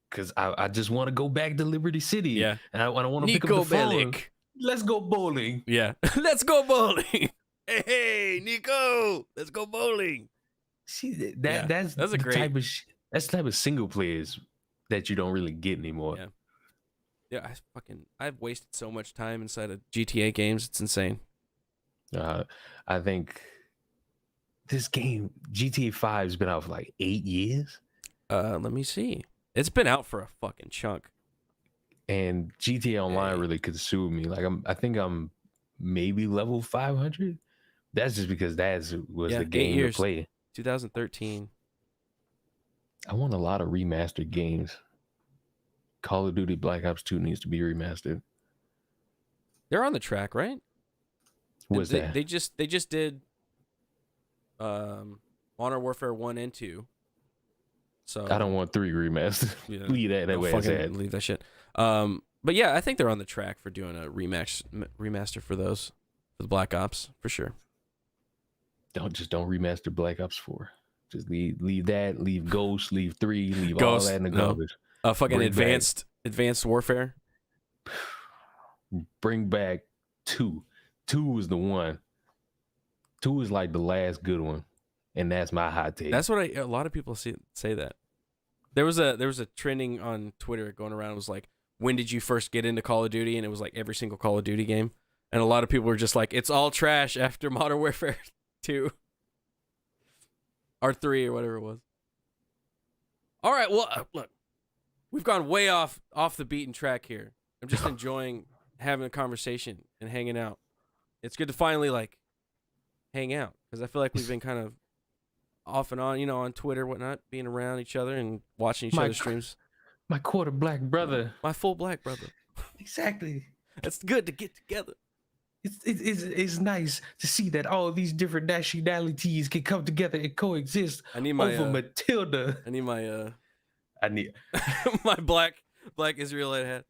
Because I just want to go back to Liberty City. Yeah. And I want to pick up the phone. Let's go bowling. Yeah. Let's go bowling. Hey, Nico. Let's go bowling. See, that's the great that's the type of single players that you don't really get anymore. Yeah, I've wasted so much time inside of GTA games. It's insane. I think this game GTA 5 has been out for like 8 years. Let me see. It's been out for a fucking chunk. And GTA Online really consumed me. Like I think I'm maybe level 500. That's just because that was the game to play. 2013. I want a lot of remastered games. Call of Duty Black Ops 2 needs to be remastered. They're on the track, right? What's that? They just did Modern Warfare 1 and 2. So I don't want 3 remastered. Leave that way. Leave that shit. But yeah, I think they're on the track for doing a remaster for those, for the Black Ops, for sure. Don't remaster Black Ops 4. Just leave that, leave Ghost, leave 3, leave Ghost, all that in the garbage. Fucking advanced warfare. Bring back 2. 2 was the one. 2 was like the last good one, and that's my hot take. That's what a lot of people say that. There was a trending on Twitter going around. It was like, when did you first get into Call of Duty? And it was like every single Call of Duty game, and a lot of people were just like, it's all trash after Modern Warfare 2 or 3 or whatever it was. All right, well, look, we've gone way off the beaten track here. I'm just enjoying having a conversation and hanging out. It's good to finally like hang out, because I feel like we've been kind of off and on, on Twitter, whatnot, being around each other and watching each other's streams. My quarter black brother. My full black brother. Exactly. It's good to get together. It's nice to see that all these different nationalities can come together and coexist I need my over Matilda. I need my I need my black Israelite hat.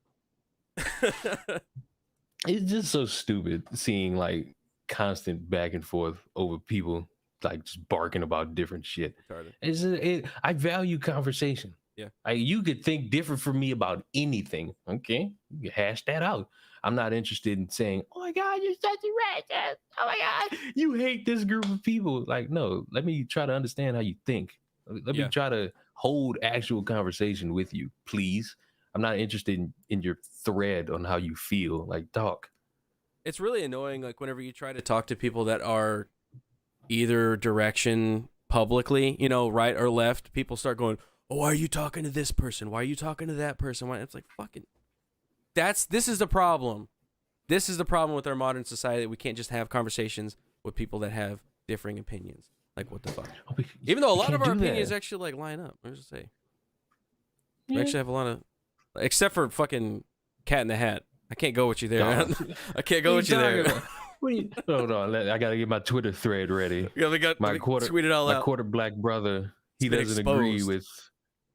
It's just so stupid seeing like constant back and forth over people like just barking about different shit. I value conversation. Yeah. You could think different from me about anything. Okay. You can hash that out. I'm not interested in saying, oh my God, you're such a racist. Oh my God, you hate this group of people. Like, no, let me try to understand how you think. Let me try to hold actual conversation with you, please. I'm not interested in your thread on how you feel. Like, talk. It's really annoying, like, whenever you try to talk to people that are either direction publicly, you know, right or left, people start going, oh, why are you talking to this person? Why are you talking to that person? Why? It's like, fucking, this is the problem. This is the problem with our modern society, that we can't just have conversations with people that have differing opinions. Like, what the fuck? Even though a lot of our opinions actually, like, line up. Let me just say. We actually have a lot of, except for fucking Cat in the Hat. I can't go with you there. I can't go with you there. Hold on, I gotta get my Twitter thread ready. My quarter black brother. He doesn't agree with.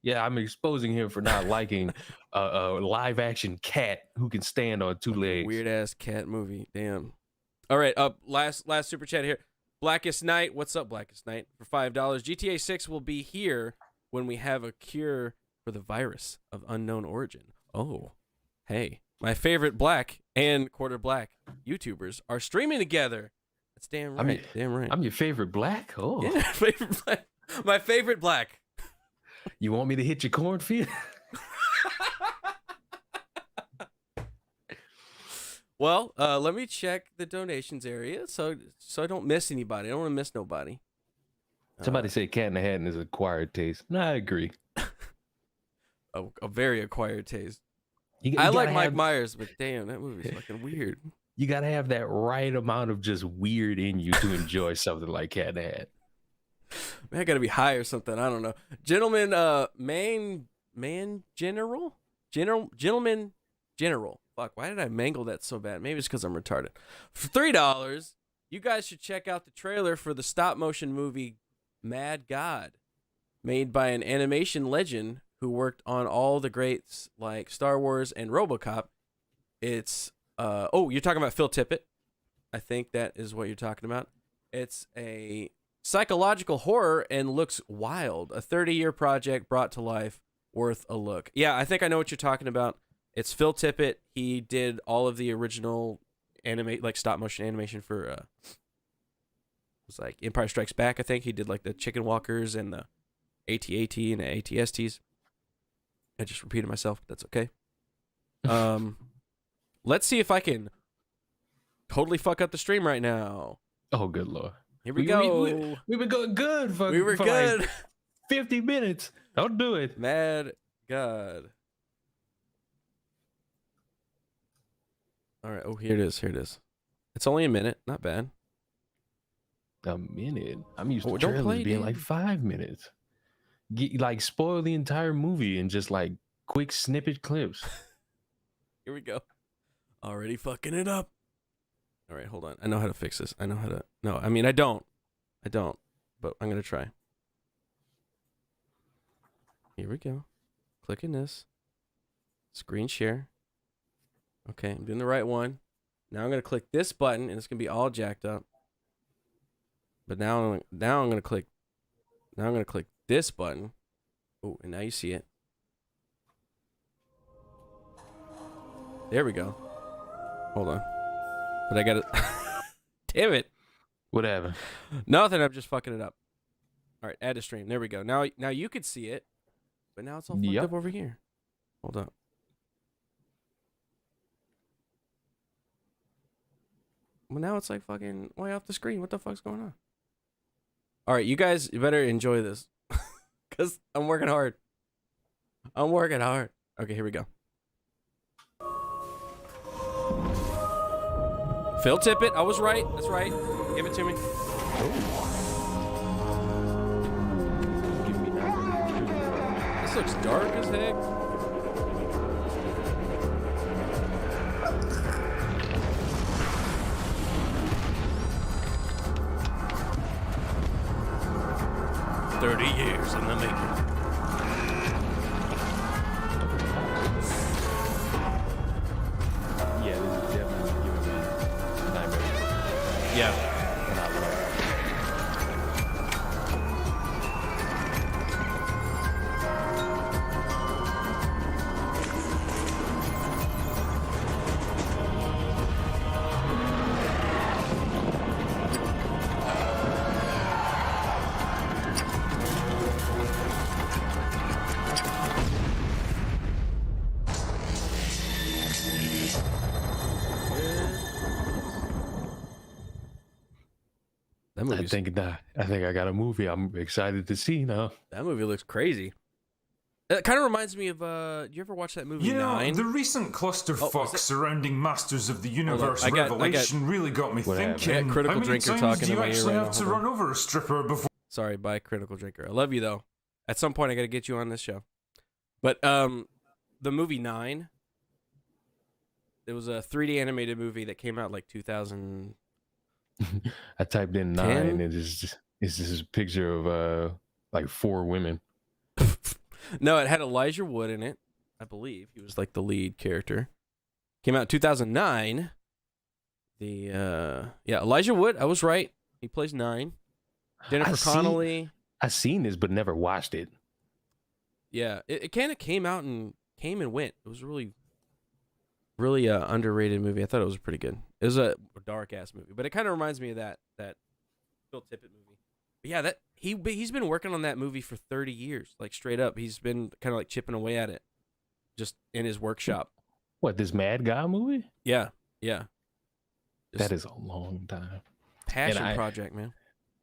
Yeah, I'm exposing him for not liking a live action cat who can stand on two legs. Weird ass cat movie. Damn. All right. Last super chat here. Blackest Night. What's up, Blackest Night? For $5. GTA 6 will be here when we have a cure for the virus of unknown origin. Oh, hey. My favorite black and quarter black YouTubers are streaming together. That's damn right. Damn right. I'm your favorite black? Oh. Yeah, favorite black. My favorite black. You want me to hit your cornfield? Well, let me check the donations area so I don't miss anybody. I don't want to miss nobody. Somebody said Cat in the Hat is acquired taste. No, I agree. A very acquired taste. I like Mike Myers, but damn, that movie's fucking weird. You gotta have that right amount of just weird in you to enjoy something like Cat in the Hat. Man, I gotta be high or something. I don't know. Gentleman, Gentleman General. Fuck, why did I mangle that so bad? Maybe it's because I'm retarded. For $3, you guys should check out the trailer for the stop motion movie Mad God, made by an animation legend who worked on all the greats like Star Wars and RoboCop. It's you're talking about Phil Tippett. I think that is what you're talking about. It's a psychological horror and looks wild. A 30-year project brought to life, worth a look. Yeah, I think I know what you're talking about. It's Phil Tippett. He did all of the original stop motion animation for it was like Empire Strikes Back. I think he did like the Chicken Walkers and the AT-AT and the ATSTs. I just repeated myself, but that's okay. Let's see if I can totally fuck up the stream right now. Oh, good Lord. Here we go. We've been going good for good. Like 50 minutes. Don't do it. Mad God. All right. Oh, here it is. It's only a minute. Not bad. A minute? I'm used to trailers being like 5 minutes. Spoil the entire movie in just like quick snippet clips. Here we go. Already fucking it up. All right, hold on. I know how to fix this. I don't. But I'm going to try. Here we go. Clicking this. Screen share. Okay, I'm doing the right one. Now I'm going to click this button, and it's going to be all jacked up. But now I'm going to click this button. Oh, and now you see it. There we go. Hold on. But I got it. Damn it. Whatever. Nothing. I'm just fucking it up. All right, add to stream. There we go. Now you could see it, but now it's all fucked up over here. Hold up. Well, now it's like fucking way off the screen. What the fuck's going on? All right, you guys better enjoy this, cause I'm working hard. Okay, here we go. Phil Tippett, I was right. That's right. Give it to me. This looks dark as heck. Let me. Yeah, this is definitely giving me nightmares. Yeah. And I love it. That movie. I think I got a movie I'm excited to see now. That movie looks crazy. It kind of reminds me of. Did you ever watch that movie? You know, Nine? the recent clusterfuck surrounding Masters of the Universe I got- Revelation really got me What happened? thinking. I got Critical How many Drinker times talking do in you my ear actually right now? have to Hold run over a stripper before? Sorry, bye, Critical Drinker. I love you though. At some point, I got to get you on this show. But the movie Nine. It was a 3D animated movie that came out like 2000. I typed in 9 and it's just a picture of like 4 women. No, it had Elijah Wood in it. I believe he was like the lead character. Came out in 2009. Elijah Wood. I was right. He plays 9. Jennifer Connelly. I've seen this but never watched it. Yeah, it kind of came and went. It was really underrated movie. I thought it was pretty good. It was a dark ass movie, but it kind of reminds me of that Phil Tippett movie. But yeah, that he's been working on that movie for 30 years, like straight up. He's been kind of like chipping away at it, just in his workshop. What, this Mad Guy movie? Yeah. That is a long time. Passion project, man.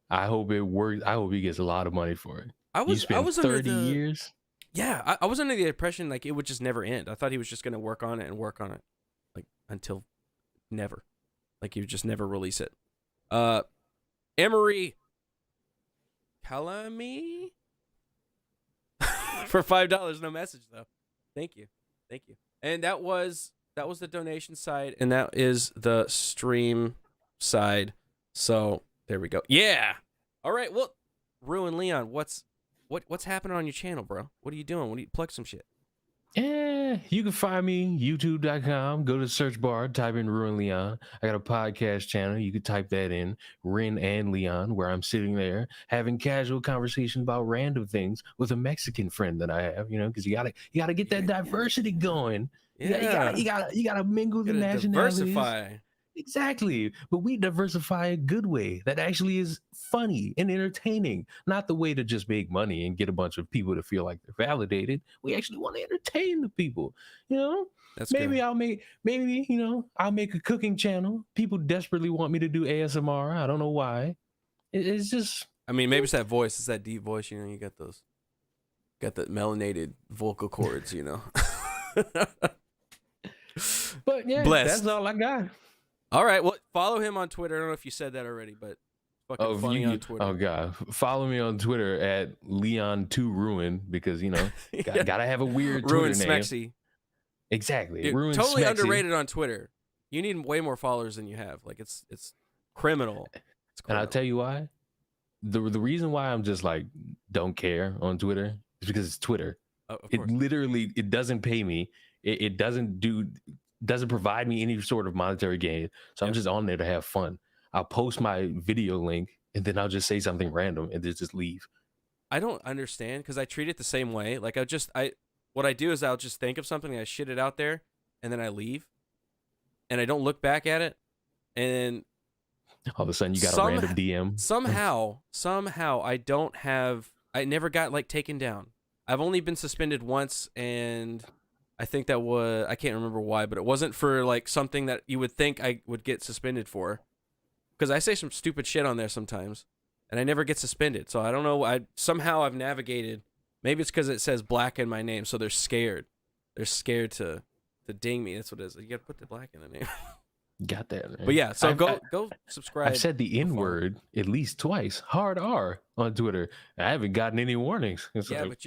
I hope it works. I hope he gets a lot of money for it. I was 30 years. Yeah, I was under the impression like it would just never end. I thought he was just gonna work on it, like until never. Like he would just never release it. Emery Calamy for $5, no message though. Thank you. And that was the donation side, and that is the stream side. So there we go. Yeah. All right. Well, RuinedLeon, what's happening on your channel, bro? What are you doing? Plug some shit. Yeah, you can find me youtube.com. Go to the search bar, type in RuinedLeon. I got a podcast channel. You can type that in, Rin and Leon, where I'm sitting there having casual conversation about random things with a Mexican friend that I have. You know, because you gotta get that diversity going. Yeah, You gotta mingle the nationalities. Diversify. Exactly. But we diversify a good way that actually is funny and entertaining, not the way to just make money and get a bunch of people to feel like they're validated. We actually want to entertain the people, you know? That's maybe good. I'll make a cooking channel. People desperately want me to do ASMR. I don't know why. It's just, I mean, maybe it's that voice. It's that deep voice, you know, you got that melanated vocal cords, you know. but yeah, Blessed. that's all I got. All right, well, follow him on Twitter. I don't know if you said that already, but fucking funny on Twitter. Oh god, follow me on Twitter at Leon2Ruin because you know Yeah. gotta have a weird Ruin Twitter name. Smexy. Exactly, Dude, Ruin totally Smexy. underrated on Twitter. You need way more followers than you have. Like it's criminal. It's And criminal. I'll tell you why. The reason why I'm just like don't care on Twitter is because it's Twitter. Of It course. literally doesn't pay me. It doesn't provide me any sort of monetary gain. So I'm Yep. just on there to have fun. I'll post my video link and then I'll just say something random and then just leave. I don't understand because I treat it the same way. Like what I do is I'll just think of something, I shit it out there, and then I leave, and I don't look back at it, and All of a sudden you got a random DM. somehow I never got like taken down. I've only been suspended once, and I think that was, I can't remember why, but it wasn't for like something that you would think I would get suspended for, because I say some stupid shit on there sometimes, and I never get suspended. So I don't know. Somehow I've navigated. Maybe it's because it says black in my name, so they're scared. They're scared to ding me. That's what it is. You got to put the black in the name. Got that, man. But yeah, so I've- go subscribe. I've said the N word at least twice, hard R, on Twitter. I haven't gotten any warnings. It's Yeah, like, but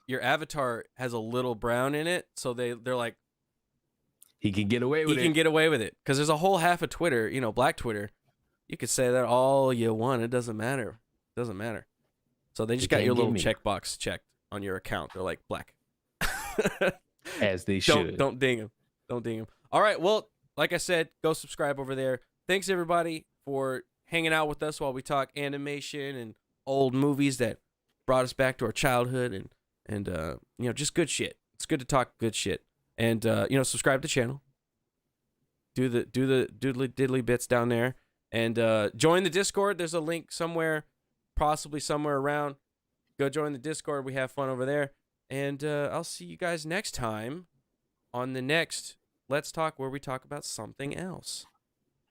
your avatar has a little brown in it, so they're like, he can get away with he it. can get away with it because there's a whole half of Twitter, you know, black Twitter. You could say that all you want. It doesn't matter. It doesn't matter. So they just got your little checkbox checked on your account. They're like black. As they should. Don't ding them. Don't ding them. All right. Well, like I said, go subscribe over there. Thanks everybody for hanging out with us while we talk animation and old movies that brought us back to our childhood and you know, just good shit. It's good to talk good shit. And you know, subscribe to the channel. Do the doodly diddly bits down there. And join the Discord. There's a link somewhere, possibly somewhere around. Go join the Discord. We have fun over there. And I'll see you guys next time on the next Let's Talk, where we talk about something else.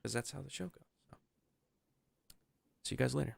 Because that's how the show goes. So, see you guys later.